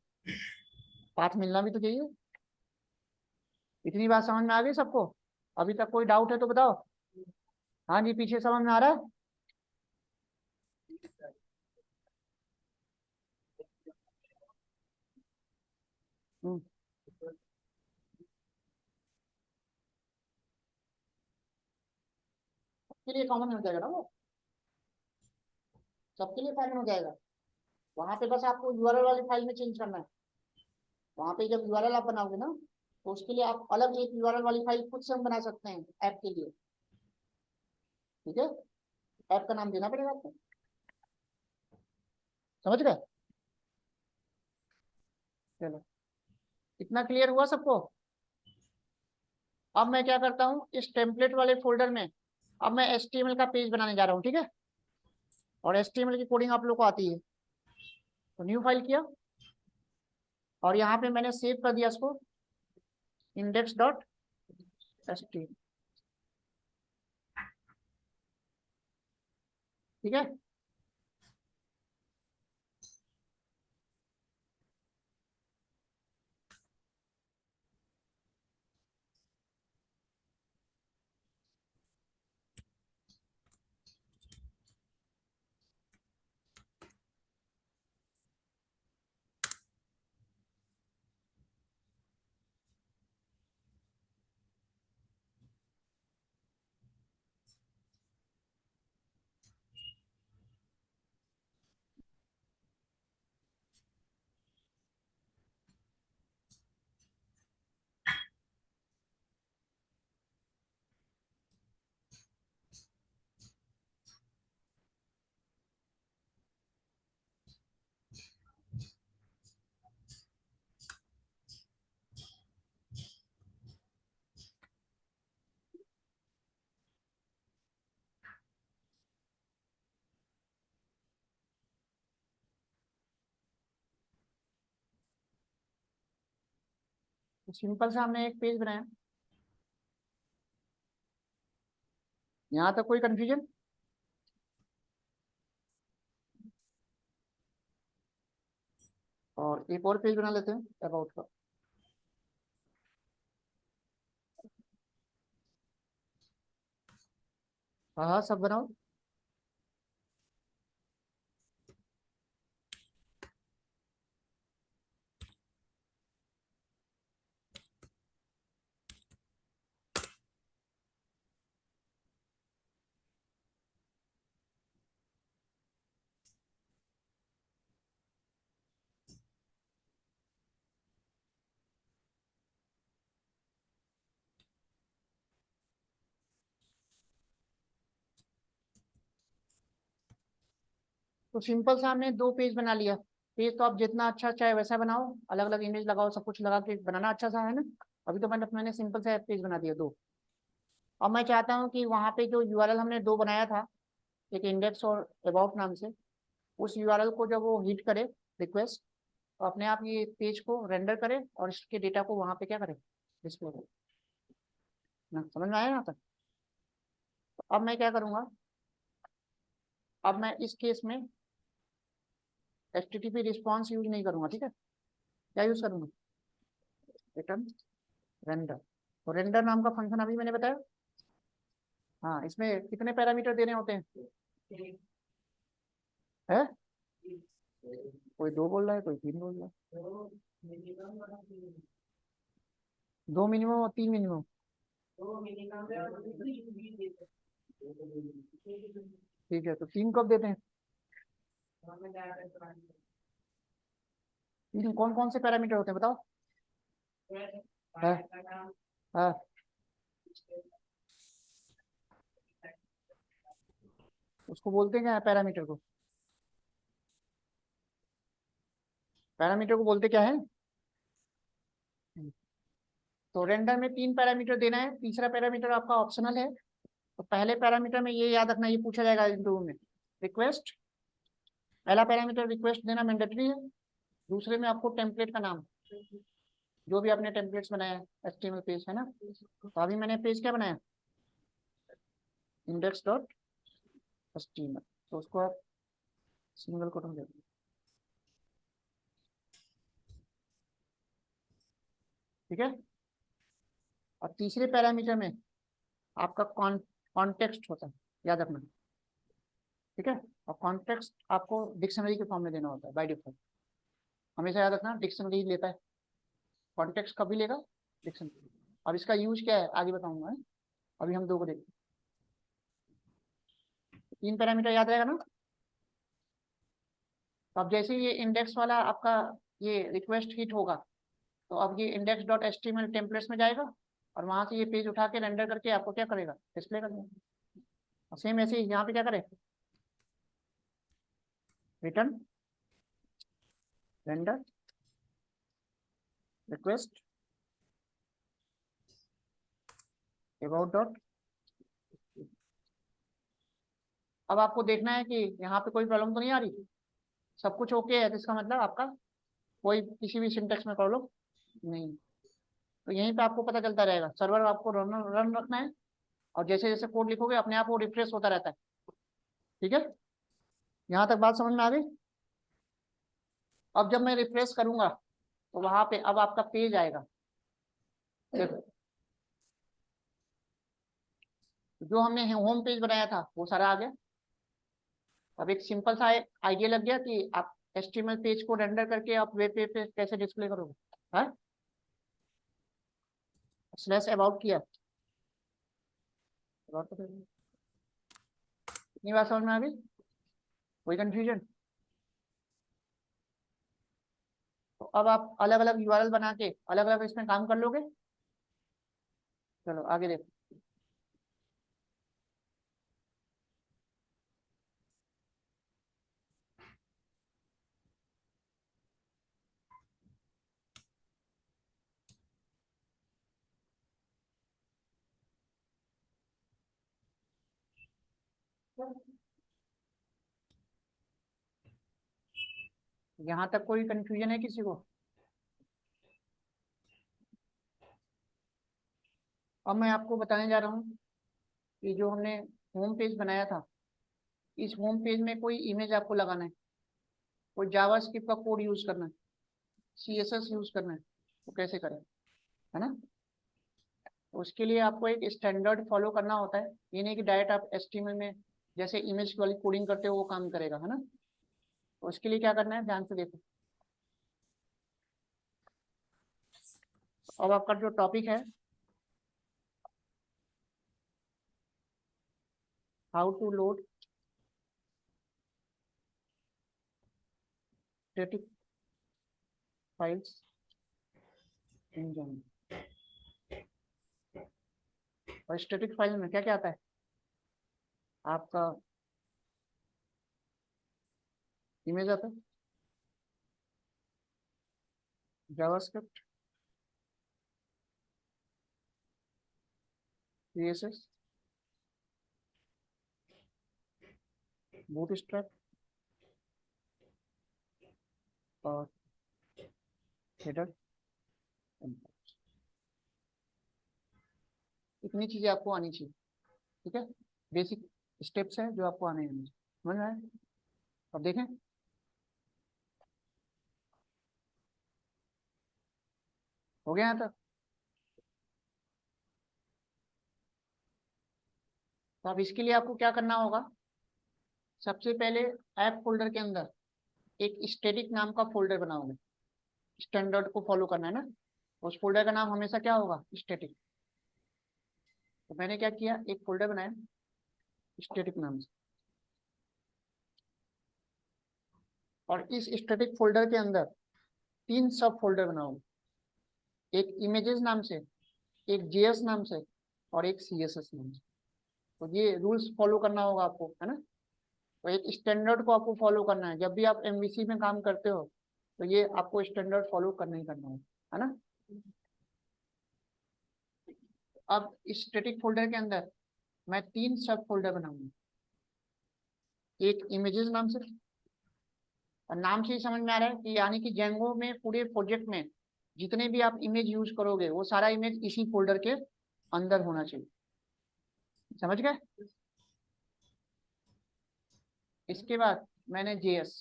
पाथ मिलना भी तो चाहिए। इतनी बात समझ में आ गई सबको? अभी तक कोई डाउट है तो बताओ। हाँ जी, पीछे समझ में आ रहा है? हम्म, सबके लिए कॉमन हो जाएगा ना वो, सबके लिए कॉमन हो जाएगा। वहां पे बस आपको यूआरएल वाली फाइल में चेंज करना है। वहां पे जब यूआरएल आप बनाओगे ना, तो उसके लिए आप अलग एक यूआरएल वाली फाइल खुद से हम बना सकते हैं ऐप के लिए। ठीक है, ऐप का नाम देना पड़ेगा आपको। समझ गए? चलो, इतना क्लियर हुआ सबको? अब मैं क्या करता हूँ, इस टेम्पलेट वाले फोल्डर में अब मैं HTML का पेज बनाने जा रहा हूँ। ठीक है, और HTML की कोडिंग आप लोग को आती है, तो न्यू फाइल किया और यहाँ पे मैंने सेव कर दिया इसको, index.html। ठीक है, तो सिंपल सा हमने एक पेज बनाया। यहाँ तक कोई कंफ्यूजन? और एक और पेज बना लेते हैं अबाउट का। हाँ हाँ, सब बनाओ। तो सिंपल सा हमने दो पेज बना लिया। पेज तो आप जितना अच्छा चाहे वैसा बनाओ, अलग अलग इमेज लगाओ, सब कुछ लगा के बनाना अच्छा सा है ना। अभी तो मैंने सिंपल सा पेज बना दिया दो। अब मैं चाहता हूँ कि वहाँ पे जो यूआरएल हमने दो बनाया था, एक इंडेक्स और अबाउट नाम से, उस यूआरएल को जब वो हिट करे रिक्वेस्ट, तो अपने आप ये पेज को रेंडर करे और इसके डेटा को वहाँ पे क्या करे, डिस्प्ले करे ना। समझ में आया यहाँ तक? तो अब मैं क्या करूँगा, अब मैं इस केस में HTTP रिस्पॉन्स यूज नहीं करूँगा। ठीक है, क्या यूज करूँगा, रिटर्न रेंडर। तो रेंडर नाम का फंक्शन अभी मैंने बताया। हाँ, इसमें कितने पैरामीटर देने होते हैं? है, कोई दो बोल रहा है, कोई तीन बोल रहा है। दो मिनिमम और तीन मिनिमम। ठीक है, तो तीन कब देते हैं? तीन कौन कौन से पैरामीटर होते हैं बताओ? है, है, उसको बोलते हैं क्या है पैरामीटर को? पैरामीटर को बोलते क्या है? तो रेंडर में तीन पैरामीटर देना है, तीसरा पैरामीटर आपका ऑप्शनल है। तो पहले पैरामीटर में ये याद रखना, ये पूछा जाएगा इंटरव्यू में, रिक्वेस्ट। पहला पैरामीटर रिक्वेस्ट देना मैंडेटरी है। दूसरे में आपको टेम्पलेट का नाम, जो भी आपने टेम्पलेट्स बनाया है, HTML पेज है ना। तो अभी मैंने पेज क्या बनाया, index.html। स्टीमर, तो उसको आप सिंगल कोट में दे दो, ठीक है। और तीसरे पैरामीटर में आपका कॉन्टेक्स्ट होता है, याद रखना, ठीक है। और कॉन्टेक्स्ट आपको डिक्शनरी के फॉर्म में देना होता है बाय डिफॉल्ट, हमेशा याद रखना, डिक्शनरी लेता है, कॉन्टेक्स्ट कभी लेगा, डिक्शनरी। अब इसका यूज क्या है आगे बताऊंगा, अभी हम दो को देखते हैं। तीन पैरामीटर याद रहेगा ना। तो अब जैसे ये इंडेक्स वाला आपका ये रिक्वेस्ट हिट होगा, तो अब ये इंडेक्स डॉट एचटीएमएल टेम्पलेट्स में जाएगा और वहां से ये पेज उठा के रेंडर करके आपको क्या करेगा, डिस्प्ले कर देगा। और सेम ऐसे ही यहाँ पे क्या करें, return render request about dot. अब आपको देखना है कि यहाँ पे कोई प्रॉब्लम तो नहीं आ रही, सब कुछ ओके है, तो इसका मतलब आपका कोई किसी भी सिंटेक्स में प्रॉब्लम नहीं। तो यहीं पे आपको पता चलता रहेगा, सर्वर आपको रन रखना है, और जैसे जैसे कोड लिखोगे अपने आप वो रिफ्रेश होता रहता है, ठीक है। यहाँ तक बात समझ में आ गई। अब जब मैं रिफ्रेश करूंगा तो वहां पे अब आपका पेज आएगा, देखो जो हमने होम पेज बनाया था वो सारा आ गया। अब एक सिंपल सा आइडिया लग गया कि आप एचटीएमएल पेज को रेंडर करके आप वेब पेज पे कैसे डिस्प्ले करोगे। हाँ, स्लैश अबाउट किया, about तो इतनी बात समझ में आ गई, कोई कंफ्यूजन। तो अब आप अलग अलग यूआरएल बना के अलग अलग इसमें काम कर लोगे। चलो आगे देखो। यहाँ तक कोई कंफ्यूजन है किसी को। अब मैं आपको बताने जा रहा हूँ कि जो हमने होम पेज बनाया था, इस होम पेज में कोई इमेज आपको लगाना है, कोई जावास्क्रिप्ट का कोड यूज करना है, सीएसएस यूज करना है, तो कैसे करें, है ना। तो उसके लिए आपको एक स्टैंडर्ड फॉलो करना होता है, ये नहीं कि डायरेक्ट आप एचटीएमएल में जैसे इमेज वाली कोडिंग करते हो वो काम करेगा, है ना। तो उसके लिए क्या करना है ध्यान से देखो। अब आपका जो टॉपिक है, how to load static files in Java. और स्टैटिक फाइल में क्या क्या आता है आपका, इमेज आता है, जावास्क्रिप्ट, सीएसएस, बूटस्ट्रैप और हेडर। इतनी चीजें आपको आनी चाहिए, ठीक है। बेसिक स्टेप्स है जो आपको आने हैं, समझ में आए। अब देखें, हो गया यहाँ तक। तो अब इसके लिए आपको क्या करना होगा, सबसे पहले ऐप फोल्डर के अंदर एक स्टैटिक नाम का फोल्डर बनाओगे, स्टैंडर्ड को फॉलो करना है ना। उस फोल्डर का नाम हमेशा क्या होगा, स्टैटिक। तो मैंने क्या किया, एक फोल्डर बनाया स्टैटिक नाम से, और इस स्टैटिक फोल्डर के अंदर तीन सब फोल्डर बनाओगे, एक इमेजेस नाम से, एक जेएस नाम से, और एक सीएसएस नाम से। तो ये रूल्स फॉलो करना होगा आपको, है ना। तो एक स्टैंडर्ड को आपको फॉलो करना है, जब भी आप एमवीसी में काम करते हो तो ये आपको स्टैंडर्ड फॉलो करना ही करना है ना। अब इस स्टैटिक फोल्डर के अंदर मैं तीन सब फोल्डर बनाऊंगा, एक इमेजेस नाम से, और नाम से ही समझ में आ रहा है कि यानी कि जेंगो में पूरे प्रोजेक्ट में जितने भी आप इमेज यूज करोगे वो सारा इमेज इसी फोल्डर के अंदर होना चाहिए, समझ गए। इसके बाद मैंने JS,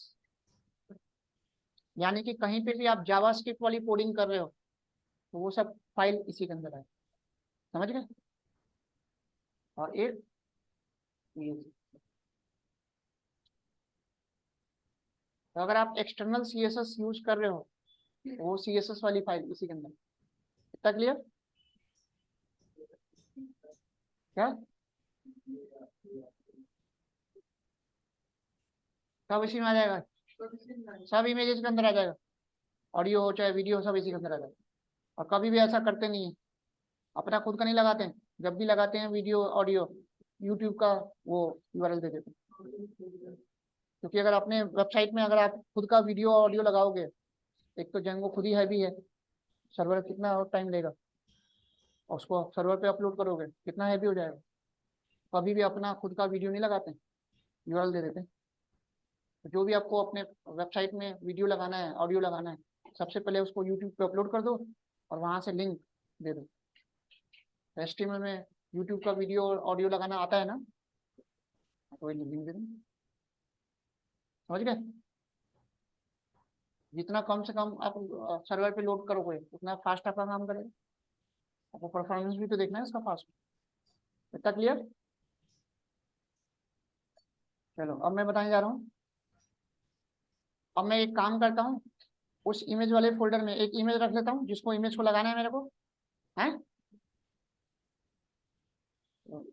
यानी कि कहीं पे भी आप जावास्क्रिप्ट वाली कोडिंग कर रहे हो तो वो सब फाइल इसी के अंदर है, समझ गए। और एक ये, तो अगर आप एक्सटर्नल CSS यूज कर रहे हो तो वो CSS वाली फाइल इसी के अंदर। इतना क्लियर? क्या सब इसी में आ जाएगा, सब इमेजेस के अंदर आ जाएगा, ऑडियो हो चाहे वीडियो, सब इसी के अंदर आ जाएगा। और कभी भी ऐसा करते नहीं है, अपना खुद का नहीं लगाते हैं, जब भी लगाते हैं वीडियो ऑडियो यूट्यूब का वो URL दे देते हैं। क्योंकि अगर अपने वेबसाइट में अगर आप खुद का वीडियो ऑडियो लगाओगे, एक तो जेंगो खुद ही हैवी है, सर्वर कितना और टाइम लेगा, और उसको सर्वर पे अपलोड करोगे कितना हैवी हो जाएगा। कभी भी अपना खुद का वीडियो नहीं लगाते, URL दे देते हैं। तो जो भी आपको अपने वेबसाइट में वीडियो लगाना है ऑडियो लगाना है, सबसे पहले उसको यूट्यूब पे अपलोड कर दो और वहां से लिंक दे दो। HTML में यूट्यूब का वीडियो ऑडियो लगाना आता है ना, तो वही लिंक दे दो, समझ गए। जितना कम से कम आप सर्वर पे लोड करोगे उतना फास्ट आपका काम करेगा। आपको परफॉर्मेंस भी तो देखना है इसका फास्ट। इतना क्लियर? चलो अब मैं बताने जा रहा हूँ। अब मैं एक काम करता हूँ, उस इमेज वाले फोल्डर में एक इमेज रख लेता हूँ जिसको इमेज को लगाना है मेरे को, है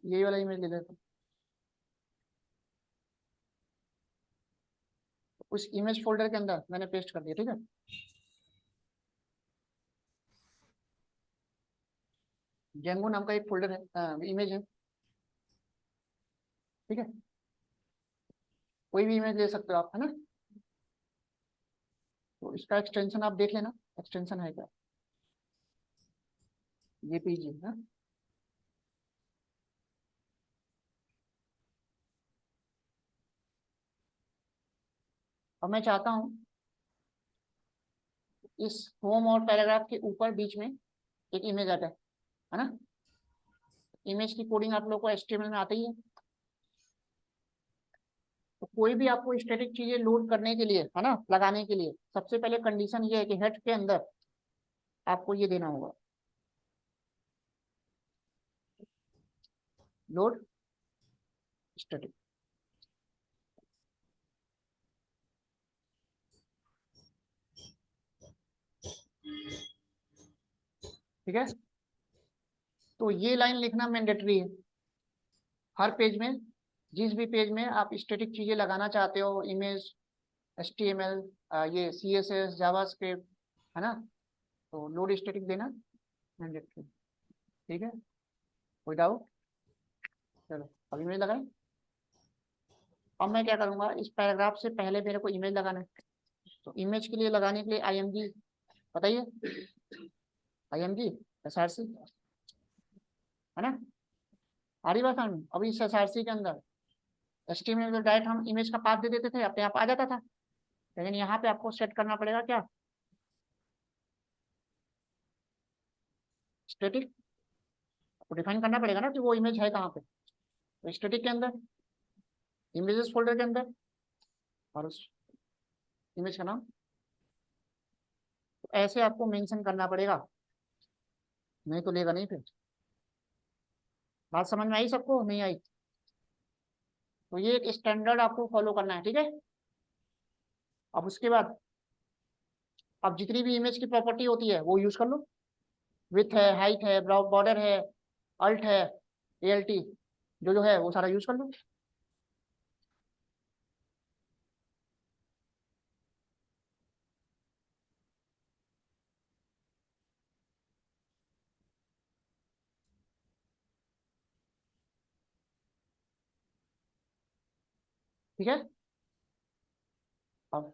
यही वाला इमेज ले लेता हूँ। उस इमेज फोल्डर के अंदर मैंने पेस्ट कर दिया, ठीक है। जेंगो नाम का एक फोल्डर है, इमेज है, ठीक है। कोई भी इमेज ले सकते हो आप, है ना। तो इसका एक्सटेंशन आप देख लेना, एक्सटेंशन है क्या, JPG है। अब मैं चाहता हूँ इस होम और पैराग्राफ के ऊपर बीच में एक इमेज आता है ना। इमेज की कोडिंग आप लोग को HTML में आती ही है। तो कोई भी आपको स्टैटिक चीजें लोड करने के लिए, है ना, लगाने के लिए सबसे पहले कंडीशन ये है कि हेड के अंदर आपको ये देना होगा, लोड स्टैटिक। ठीक है, तो ये लाइन लिखना मैंडेटरी है हर पेज में। जिस भी पेज में आप स्टैटिक चीजें लगाना चाहते हो, इमेज, HTML, ये CSS, जावास्क्रिप्ट, है ना, तो लोड स्टैटिक देना मैंडेटरी। ठीक है, कोई डाउट? चलो अभी इमेज लगाए। अब मैं क्या करूंगा, इस पैराग्राफ से पहले मेरे को इमेज लगाना है। तो इमेज के लिए लगाने के लिए IMG बताइए, IMG SRC, है ना। आ रही बात समझ? अभी इस SRC के अंदर HTML में डायरेक्ट हम इमेज का पाथ दे देते थे, अपने आप आ जाता था। लेकिन यहाँ पे आपको सेट करना पड़ेगा क्या, स्टैटिक। आपको डिफाइन करना पड़ेगा ना कि वो इमेज है कहाँ पे। तो स्टैटिक के अंदर, इमेजेस फोल्डर के अंदर, और उस इमेज का नाम, तो ऐसे आपको मेंशन करना पड़ेगा, नहीं तो लेगा नहीं फिर। बात समझ में आई सबको, नहीं आई? तो ये एक स्टैंडर्ड आपको फॉलो करना है, ठीक है। अब उसके बाद अब जितनी भी इमेज की प्रॉपर्टी होती है वो यूज कर लो। विथ है, हाइट है, बॉर्डर है, अल्ट है, ALT, जो जो है वो सारा यूज कर लो। ठीक है, अब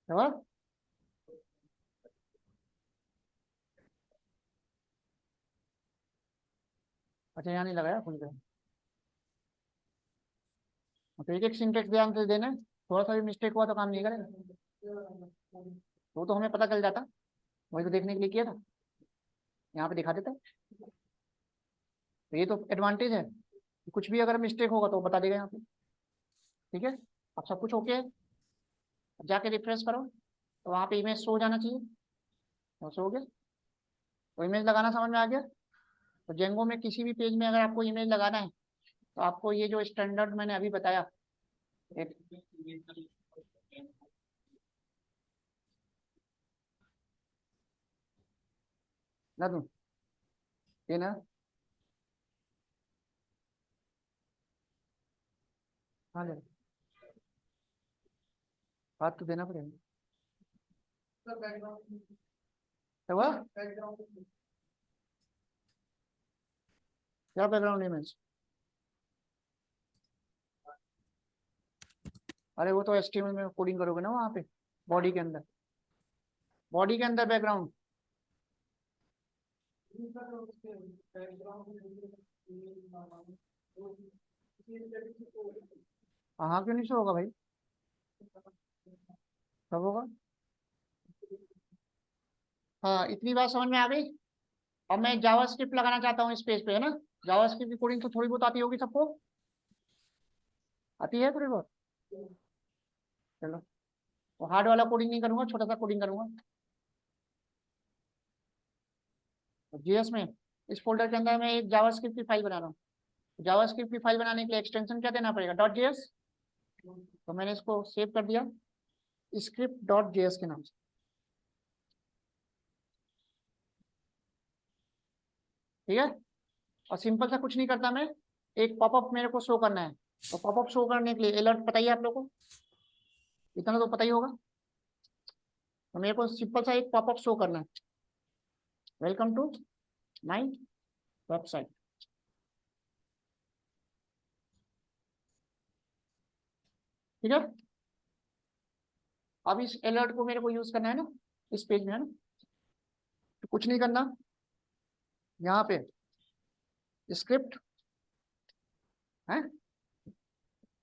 जवाब। अच्छा यहाँ नहीं लगाया भूल गया। तो एक एक सिंटेक्स ध्यान से देना है, थोड़ा सा भी मिस्टेक हुआ तो काम नहीं करेगा। वो तो हमें पता चल जाता, वही तो देखने के लिए किया था, यहाँ पे दिखा देता। तो ये तो एडवांटेज है कुछ भी अगर मिस्टेक होगा तो बता देगा यहाँ पे। ठीक है, अब सब कुछ ओके है। जाके रिफ्रेश करो तो वहाँ पे इमेज शो हो जाना चाहिए। तो शो हो गया। तो इमेज लगाना समझ में आ गया। तो जेंगो में किसी भी पेज में अगर आपको इमेज लगाना है तो आपको ये जो स्टैंडर्ड मैंने अभी बताया, एक ना दूं ये ना, हाँ ले बात तो देना पड़ेगा। तो वह क्या बैकग्राउंड इमेज, अरे वो तो HTML में कोडिंग करोगे ना वहाँ पे बॉडी के अंदर, बॉडी के अंदर बैकग्राउंड। हाँ क्यों नहीं शो होगा भाई, कब होगा। हाँ इतनी बात समझ में आ गई। अब मैं जावास्क्रिप्ट लगाना चाहता हूँ इस पेज पे, है ना। जावास्क्रिप्ट की कोडिंग तो थोड़ी बहुत आती होगी सबको, आती है थोड़ी बहुत। चलो, वो हार्ड वाला कोडिंग नहीं करूंगा, छोटा सा कोडिंग करूंगा। जीएस में इस फोल्डर के अंदर मैं एक जावास्क्रिप्ट की फाइल बना रहा हूँ। जावास्क्रिप्ट की फाइल बनाने के लिए एक्सटेंशन क्या देना पड़ेगा, डॉट जेएस। तो मैंने इसको सेव कर दिया स्क्रिप्ट डॉट जेएस के नाम से। ठीक है, और सिंपल सा कुछ नहीं करता मैं, एक पॉपअप मेरे को शो करना है। तो पॉपअप शो करने के लिए अलर्ट पता ही है आप लोगों को, इतना तो पता ही होगा। तो मेरे को सिंपल सा एक पॉपअप शो करना है, वेलकम टू माई वेबसाइट। ठीक है, अब इस अलर्ट को मेरे को यूज करना है ना इस पेज में, है ना। तो कुछ नहीं करना, यहाँ पे स्क्रिप्ट है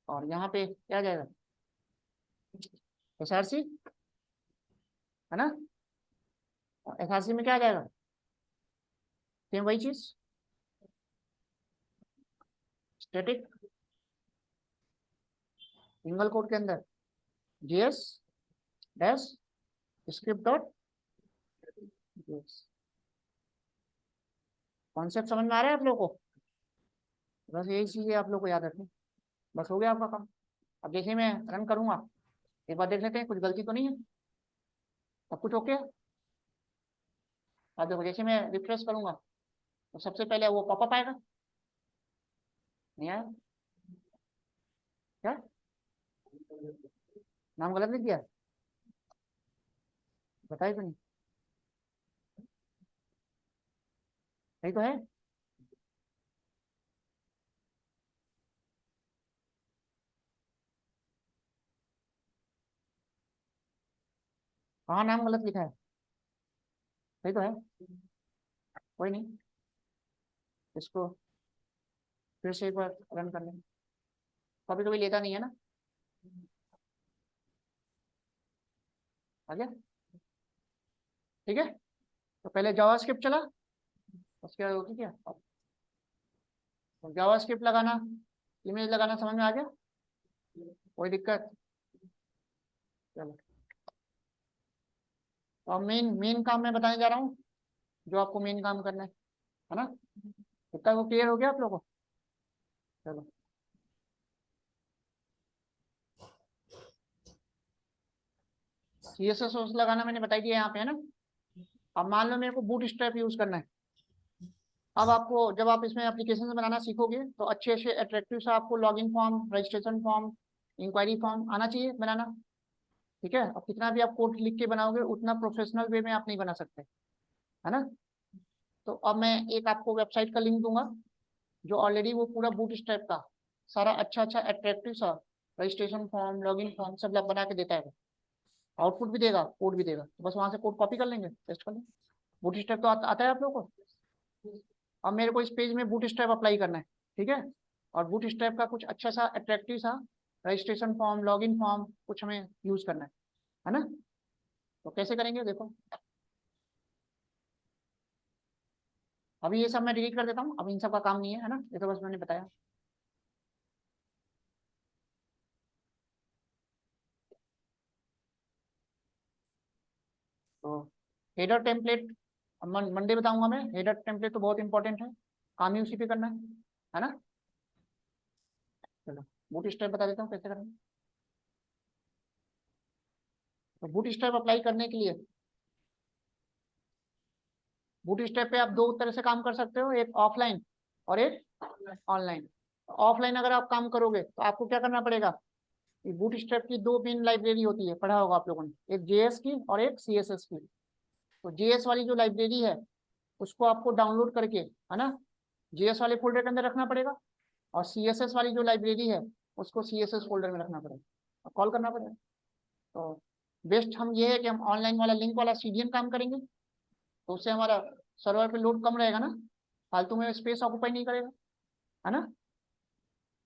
और यहाँ पे क्या जाएगा, SRC, है ना। SRC में क्या आ जाएगा, सेम वही चीज, स्टैटिक सिंगल कोड के अंदर GS dash script dot JS. Concept समझ में आ रहा है आप लोगों को। बस यही चीजें आप लोग को याद रखनी, बस हो गया आपका काम। अब देखिए मैं रन करूंगा, एक बार देख लेते हैं कुछ गलती तो नहीं है, सब कुछ ओके है। अब देखो जैसे मैं रिफ्रेश करूंगा तो सबसे पहले वो पॉपअप आएगा, नहीं आया क्या, नाम गलत लिख दिया, बताइए तो नहीं, सही तो है। हाँ नाम गलत लिखा है, सही तो है, कोई नहीं, इसको फिर से एक बार रन कर लेंगे, कभी कभी लेता नहीं है ना। आ गया, ठीक है। तो पहले जावास्क्रिप्ट चला, उसके बाद होगी क्या, जावास्क्रिप्ट लगाना, इमेज लगाना समझ में आ गया, कोई दिक्कत। चलो, तो अब मेन मेन काम मैं बताने जा रहा हूँ, जो आपको मेन काम करना है ना। इतना को क्लियर हो गया आप लोगों को। चलो, CSS सोर्स लगाना मैंने बताई दिया यहाँ पे, है ना। अब मान लो मेरे को बूट स्ट्रैप यूज करना है। अब आपको जब आप इसमें एप्लीकेशन बनाना सीखोगे तो अच्छे अच्छे अट्रैक्टिव सा आपको login form, registration form, enquiry form आना चाहिए बनाना। ठीक है, अब कितना भी आप कोड लिख के बनाओगे उतना प्रोफेशनल वे में आप नहीं बना सकते, है ना। तो अब मैं एक आपको वेबसाइट का लिंक दूंगा जो ऑलरेडी वो पूरा बूट स्ट्रैप का सारा अच्छा अच्छा अट्रैक्टिव सा रजिस्ट्रेशन फॉर्म, लॉगिन फॉर्म सब बना के देता है। आउटपुट भी देगा, कोड भी देगा, तो बस वहां से कोड कॉपी कर लेंगे, पेस्ट कर लेंगे। बूट स्ट्रैप तो आता है आप लोगों को। अब मेरे को इस पेज में बूट स्ट्रैप अप्लाई करना है, ठीक है। और बूट स्ट्रैप का कुछ अच्छा सा अट्रैक्टिव सा रजिस्ट्रेशन फॉर्म, लॉगिन फॉर्म कुछ हमें यूज करना है ना। तो कैसे करेंगे देखो, अभी ये सब मैं डिलीट कर देता हूँ, अब इन सब का काम नहीं है ना, ये तो बस मैंने बताया। हेडर टेम्पलेट मंडे बताऊंगा मैं। हेडर टेम्पलेट तो बहुत इंपॉर्टेंट है, काम ही उसी पे करना है ना। चलो बूट स्ट्रैप बता देता हूँ कैसे करना है। तो बूट स्ट्रैप अप्लाई करने के लिए बूट स्ट्रैप पे आप दो तरह से काम कर सकते हो, एक ऑफलाइन और एक ऑनलाइन। ऑफलाइन अगर आप काम करोगे तो आपको क्या करना पड़ेगा, बूट स्ट्रैप की दो मेन लाइब्रेरी होती है, पढ़ा होगा आप लोगों ने, एक जेएस की और एक सीएसएस की। तो जेएस वाली जो लाइब्रेरी है उसको आपको डाउनलोड करके, है ना, जेएस वाले फोल्डर के अंदर रखना पड़ेगा, और सीएसएस वाली जो लाइब्रेरी है उसको सीएसएस फोल्डर में रखना पड़ेगा और कॉल करना पड़ेगा। तो बेस्ट हम ये है कि हम ऑनलाइन वाला लिंक वाला सीडीएन काम करेंगे, तो उससे हमारा सर्वर पे लोड कम रहेगा ना, फालतू में स्पेस ऑक्यूपाई नहीं करेगा, है ना।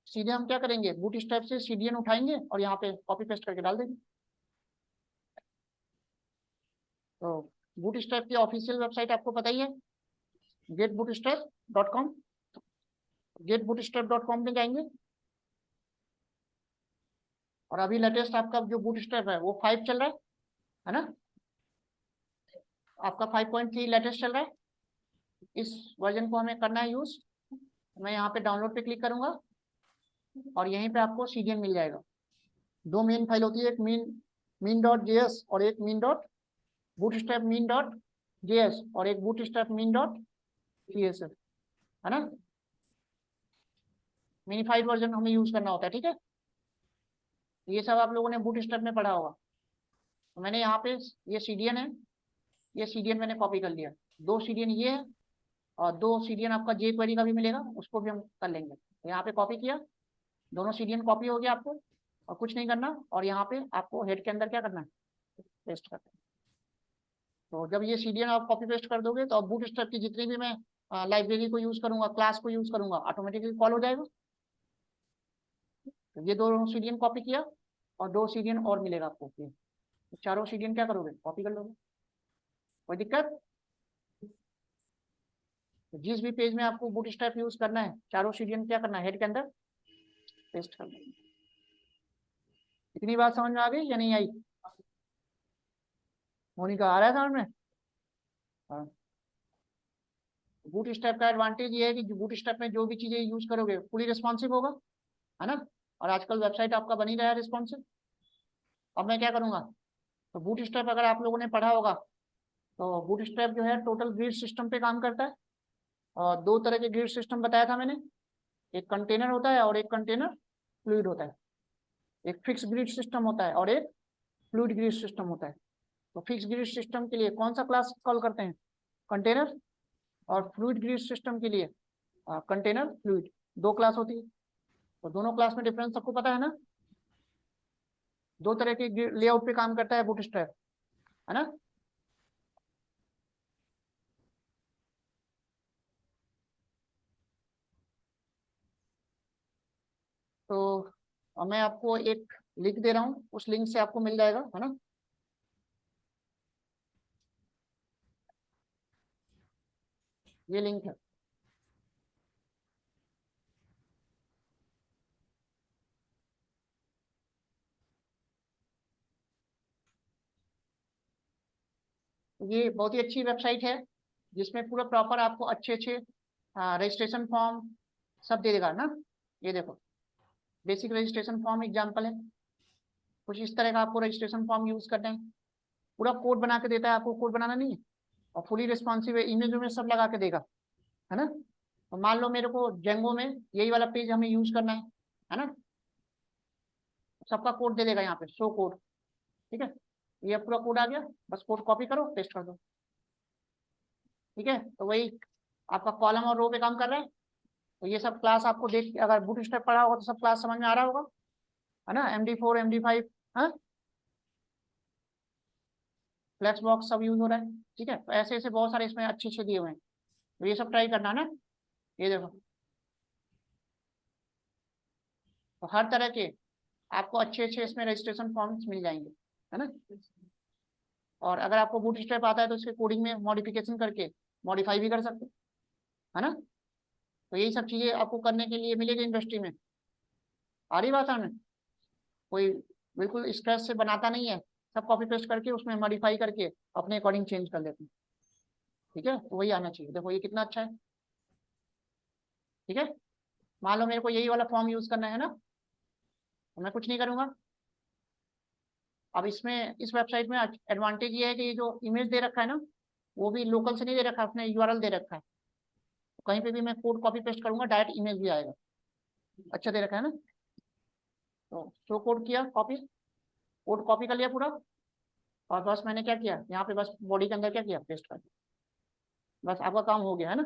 सीधे हम क्या करेंगे, बूट स्ट्रैप से सीडीएन उठाएंगे और यहाँ पे कॉपी पेस्ट करके डाल देंगे। तो बूट स्ट्रैप की ऑफिशियल वेबसाइट आपको पता ही है, getbootstrap.com। getbootstrap.com में जाएंगे और अभी लेटेस्ट आपका जो बूट स्ट्रैप है वो 5 चल रहा है ना, आपका 5.3 लेटेस्ट चल रहा है। इस वर्जन को हमें करना है यूज। मैं यहाँ पे डाउनलोड पे क्लिक करूंगा और यहीं पे आपको सीडीएन मिल जाएगा। दो मेन फाइल होती है, एक min.js और एक bootstrap min.js और एक bootstrap min.css, है ना। मिनीफाइड वर्जन हमें यूज करना होता है, ठीक है। ये सब आप लोगों ने बूटस्ट्रैप में पढ़ा होगा। तो मैंने यहाँ पे ये सीडीएन है, ये सीडीएन मैंने कॉपी कर लिया, दो सीडीएन ये है और दो सीडीएन आपका जे क्वेरी का भी मिलेगा, उसको भी हम कर लेंगे। यहाँ पे कॉपी किया, दोनों सीडीएन कॉपी हो गया आपको, और कुछ नहीं करना, और यहाँ पे आपको हेड के अंदर क्या करना है, पेस्ट करना है। तो जब ये सीडीएन आप कॉपी पेस्ट कर दोगे तो अब बूटस्ट्रैप की जितनी भी मैं लाइब्रेरी को यूज करूंगा, क्लास को यूज करूंगा, ऑटोमेटिकली कॉल हो जाएगा। तो ये दोनों सीडीएन कॉपी किया और दो सीडीएन और मिलेगा आपको, तो चारों सीडीएन क्या करोगे, कॉपी कर लोगे, कोई दिक्कत। तो जिस भी पेज में आपको बूटस्ट्रैप यूज करना है, चारों सीडीएन क्या करना है, हेड के अंदर पेस्ट कर देंगे। इतनी बात समझ में आ गई या नहीं आई, मोनिका आ रहा है समझ में। हाँ, बूटस्ट्रैप का एडवांटेज ये है कि बूटस्ट्रैप में जो भी चीजें यूज करोगे फुली रिस्पॉन्सिव होगा, है ना। और आजकल वेबसाइट आपका बनी रहा है रिस्पॉन्सिव। अब मैं क्या करूंगा, तो बूटस्ट्रैप अगर आप लोगों ने पढ़ा होगा तो बूटस्ट्रैप जो है टोटल ग्रिड सिस्टम पे काम करता है। और दो तरह के ग्रिड सिस्टम बताया था मैंने, एक कंटेनर होता है और एक कंटेनर फ्लूइड होता है। एक फिक्स ग्रिड सिस्टम होता है और एक फ्लूइड ग्रिड सिस्टम होता है। तो फिक्स ग्रिड सिस्टम के लिए कौन सा क्लास कॉल करते हैं, कंटेनर, और फ्लूइड ग्रिड सिस्टम के लिए कंटेनर फ्लूइड, दो क्लास होती है। तो दोनों क्लास में डिफरेंस सबको पता है ना। दो तरह के लेआउट पे काम करता है बूटस्ट्रैप, है ना। तो अब मैं आपको एक लिंक दे रहा हूँ, उस लिंक से आपको मिल जाएगा, है ना। ये लिंक है, ये बहुत ही अच्छी वेबसाइट है जिसमें पूरा प्रॉपर आपको अच्छे अच्छे रजिस्ट्रेशन फॉर्म सब दे देगा ना। ये देखो, बेसिक रजिस्ट्रेशन फॉर्म एग्जांपल है, कुछ इस तरह का आपको रजिस्ट्रेशन फॉर्म यूज करना है। पूरा कोड बना के देता है, आपको कोड बनाना नहीं है, और फुली रिस्पॉन्सिव है, इमेज में सब लगा के देगा, है ना। तो मान लो मेरे को जेंगो में यही वाला पेज हमें यूज करना है ना, सबका कोड दे देगा यहाँ पे, शो कोड, ठीक है। ये पूरा कोड आ गया, बस कोड कॉपी करो पेस्ट कर दो, ठीक है। तो वही आपका कॉलम और रो पे काम कर रहा है। तो ये सब क्लास आपको देख, अगर बूटस्ट्रैप पढ़ा होगा तो सब क्लास समझ में आ रहा होगा, है ना। MD4 MD5, हाँ, फ्लेक्स बॉक्स सब यूज हो रहा है, ठीक है। तो ऐसे ऐसे बहुत सारे इसमें अच्छे अच्छे दिए हुए हैं, तो ये सब ट्राई करना ना। ये देखो, तो हर तरह के आपको अच्छे अच्छे इसमें रजिस्ट्रेशन फॉर्म्स मिल जाएंगे, है ना। और अगर आपको बूटस्ट्रैप आता है तो इसके कोडिंग में मॉडिफिकेशन करके मॉडिफाई भी कर सकते हैं, है ना। तो यही सब चीजें आपको करने के लिए मिलेगी इंडस्ट्री में। आ रही बात है, कोई बिल्कुल स्क्रैच से बनाता नहीं है, सब कॉपी पेस्ट करके उसमें मॉडिफाई करके अपने अकॉर्डिंग चेंज कर लेते हैं। ठीक है, तो वही आना चाहिए। देखो ये कितना अच्छा है। ठीक है, मान लो मेरे को यही वाला फॉर्म यूज करना है ना, तो मैं कुछ नहीं करूंगा। अब इसमें इस वेबसाइट में एडवांटेज ये है कि ये जो इमेज दे रखा है ना, वो भी लोकल से नहीं दे रखा है, उसने यूआरएल दे रखा है। तो कहीं पे भी मैं कोड कॉपी पेस्ट करूंगा डायरेक्ट इमेज भी आएगा। अच्छा दे रखा है ना। तो शो कोड किया, कॉपी, कोड कॉपी कर लिया पूरा, और बस मैंने क्या किया यहाँ पे, बस बॉडी के अंदर क्या किया, पेस्ट कर दिया। बस आपका काम हो गया है ना।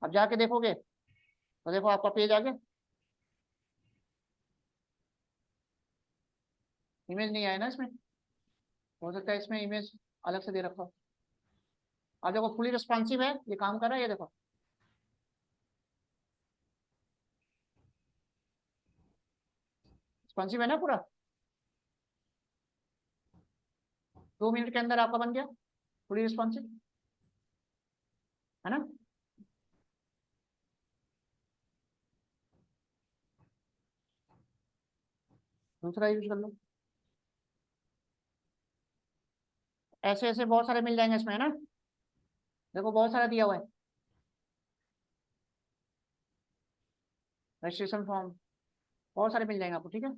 अब जाके देखोगे तो देखो आपका पेज आ गया। इमेज नहीं आया ना इसमें, हो सकता है इसमें इमेज अलग से दे रखा हो। अब देखो फुली रिस्पॉन्सिव है, ये काम कर रहा है, ये देखो। रिस्पॉन्सिव है ना पूरा, 2 मिनट के अंदर आपका बन गया फुली रिस्पॉन्सिव, है ना। दूसरा यूज कर लो, ऐसे ऐसे बहुत सारे मिल जाएंगे इसमें, है ना। देखो बहुत सारा दिया हुआ है, रजिस्ट्रेशन फॉर्म, बहुत सारे मिल जाएंगे आपको। ठीक है,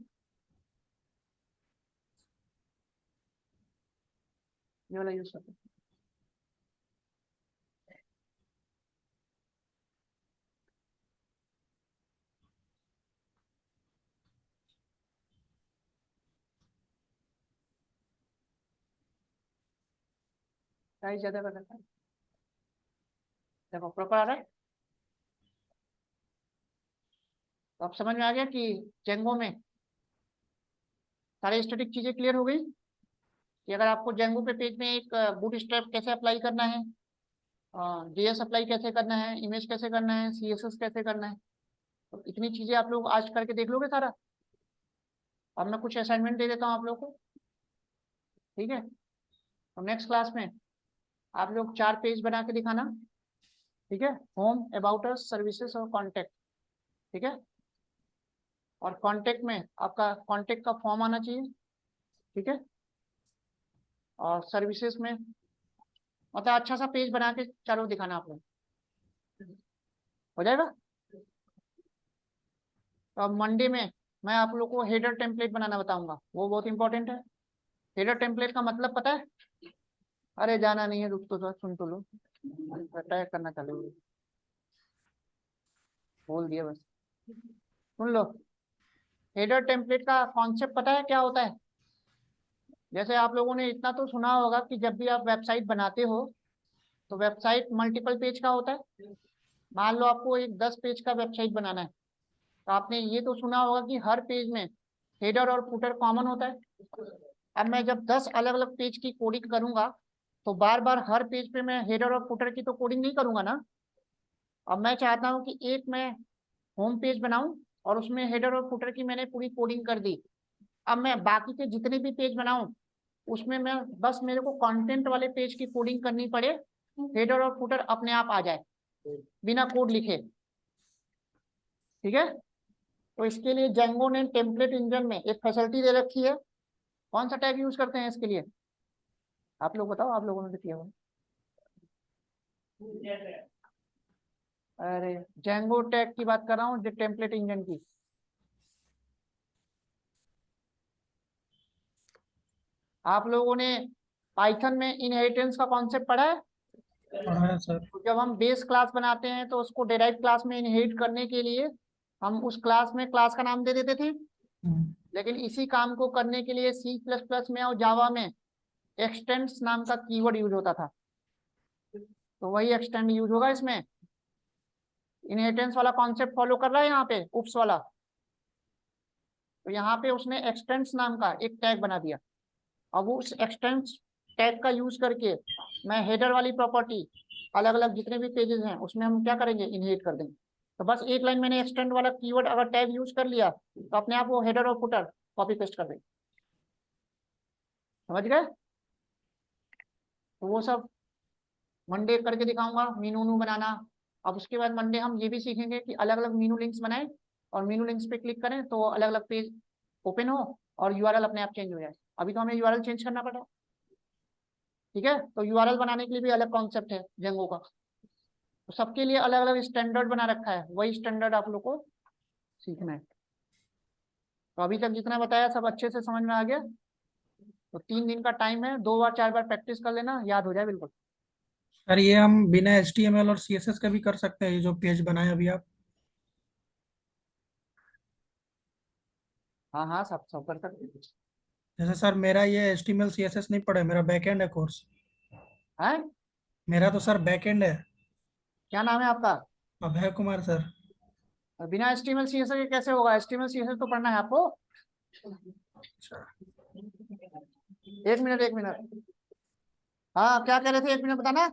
ये वाला यूज करते हैं। साइज ज्यादा कर सकता है, देखो प्रॉपर आ रहा है। तो अब समझ में आ गया कि जेंगो में सारी स्टैटिक चीजें क्लियर हो गई, कि अगर आपको जेंगो पे पेज में एक बूट स्ट्रैप कैसे अप्लाई करना है, जेएस अप्लाई कैसे करना है, इमेज कैसे करना है, सीएसएस कैसे करना है, तो इतनी चीजें आप लोग आज करके देख लोगे सारा। अब मैं कुछ असाइनमेंट दे देता हूँ आप लोग को। ठीक है, तो नेक्स्ट क्लास में आप लोग 4 पेज बना के दिखाना। ठीक है, होम, अबाउट अस, सर्विसेज और कॉन्टेक्ट। ठीक है, और कॉन्टेक्ट में आपका कॉन्टेक्ट का फॉर्म आना चाहिए। ठीक है, और सर्विसेज में मतलब अच्छा सा पेज बना के चारों दिखाना आप लोग, हो जाएगा। तो अब मंडे में मैं आप लोग को हेडर टेम्पलेट बनाना बताऊंगा, वो बहुत इंपॉर्टेंट है। हेडर टेम्पलेट का मतलब पता है? अरे जाना नहीं है, रुक तो थोड़ा सुन तो लो, अटैक करना चालू हो गया। बोल दिया बस, सुन लो। हेडर टेम्पलेट का कॉन्सेप्ट पता है क्या होता है? जैसे आप लोगों ने इतना तो सुना होगा कि जब भी आप वेबसाइट बनाते हो तो वेबसाइट मल्टीपल पेज का होता है। मान लो आपको एक 10 पेज का वेबसाइट बनाना है, तो आपने ये तो सुना होगा कि हर पेज में हेडर और फुटर कॉमन होता है। अब मैं जब 10 अलग अलग पेज की कोडिंग करूंगा तो बार बार हर पेज पे मैं हेडर और फुटर की तो कोडिंग नहीं करूंगा ना। अब मैं चाहता हूँ कि एक मैं होम पेज बनाऊं और उसमें हेडर और फुटर की मैंने पूरी कोडिंग कर दी। अब मैं बाकी के जितने भी पेज बनाऊं उसमें मैं बस मेरे को कंटेंट वाले पेज की कोडिंग करनी पड़े, हेडर और फुटर अपने आप आ जाए बिना कोड लिखे। ठीक है, तो इसके लिए जेंगो ने टेम्पलेट इंजन में एक फैसिलिटी दे रखी है। कौन सा टैग यूज करते हैं इसके लिए? आप लोग बताओ, आप लोगों ने तो किया होगा। अरे जेंगो टैग की बात कर रहा हूँ, जो टेम्पलेट इंजन की। आप लोगों ने पाइथन में इनहेरिटेंस का कॉन्सेप्ट पढ़ा है? पढ़ा है सर। तो जब हम बेस क्लास बनाते हैं तो उसको डेराइव क्लास में इनहेरिट करने के लिए हम उस क्लास में क्लास का नाम दे देते थे। हम्म, लेकिन इसी काम को करने के लिए सी प्लस प्लस में और जावा में एक्सटेंड्स नाम का कीवर्ड यूज होता था। तो वही एक्सटेंड यूज होगा इसमें। इनहेरिटेंस वाला कॉन्सेप्ट फॉलो कर रहा है यहाँ पे, उप्स वाला। तो यहाँ पे उसने एक्सटेंड्स नाम का एक टैग बना दिया। अब वो उस एक्सटेंड्स टैग का यूज करके मैं हेडर वाली प्रॉपर्टी अलग अलग जितने भी पेजेस हैं उसमें हम क्या करेंगे, इनहेरिट कर देंगे। तो बस एक लाइन मैंने एक्सटेंड वाला कीवर्ड अगर टैग यूज कर लिया तो अपने आप वो हेडर और फुटर कॉपी पेस्ट कर देंगे। समझ गए? तो वो सब मंडे करके दिखाऊंगा, मीनू नू बनाना। अब उसके बाद मंडे हम ये भी सीखेंगे कि अलग अलग मीनू लिंक्स बनाएं, और मीनू लिंक्स पे क्लिक करें तो अलग अलग पेज ओपन हो और यूआरएल अपने आप चेंज हो जाए। अभी तो हमें यूआरएल चेंज करना पड़ा। ठीक है, तो यूआरएल बनाने के लिए भी अलग कॉन्सेप्ट है जेंगो का। तो सबके लिए अलग अलग स्टैंडर्ड बना रखा है, वही स्टैंडर्ड आप लोग को सीखना है। तो अभी तक जितना बताया सब अच्छे से समझ में आ गया। तो 3 दिन का टाइम है, 2 बार 4 बार प्रैक्टिस कर लेना, याद हो जाए बिल्कुल। सर ये हम बिना HTML और CSS का भी कर सकते हैं, ये जो पेज बनाए अभी आप? हाँ हाँ, सब सब कर सकते जैसे सर मेरा ये HTML CSS नहीं पढ़े, मेरा बैकएंड है कोर्स। हैं। मेरा तो सर बैकएंड है। क्या नाम है आपका? अभय कुमार सर। बिना एचटीएमएल सीएसएस के कैसे होगा? एचटीएमएल सीएसएस तो पढ़ना है आपको। अच्छा। 1 मिनट 1 मिनट। हाँ क्या कह रहे थे, 1 मिनट बताना।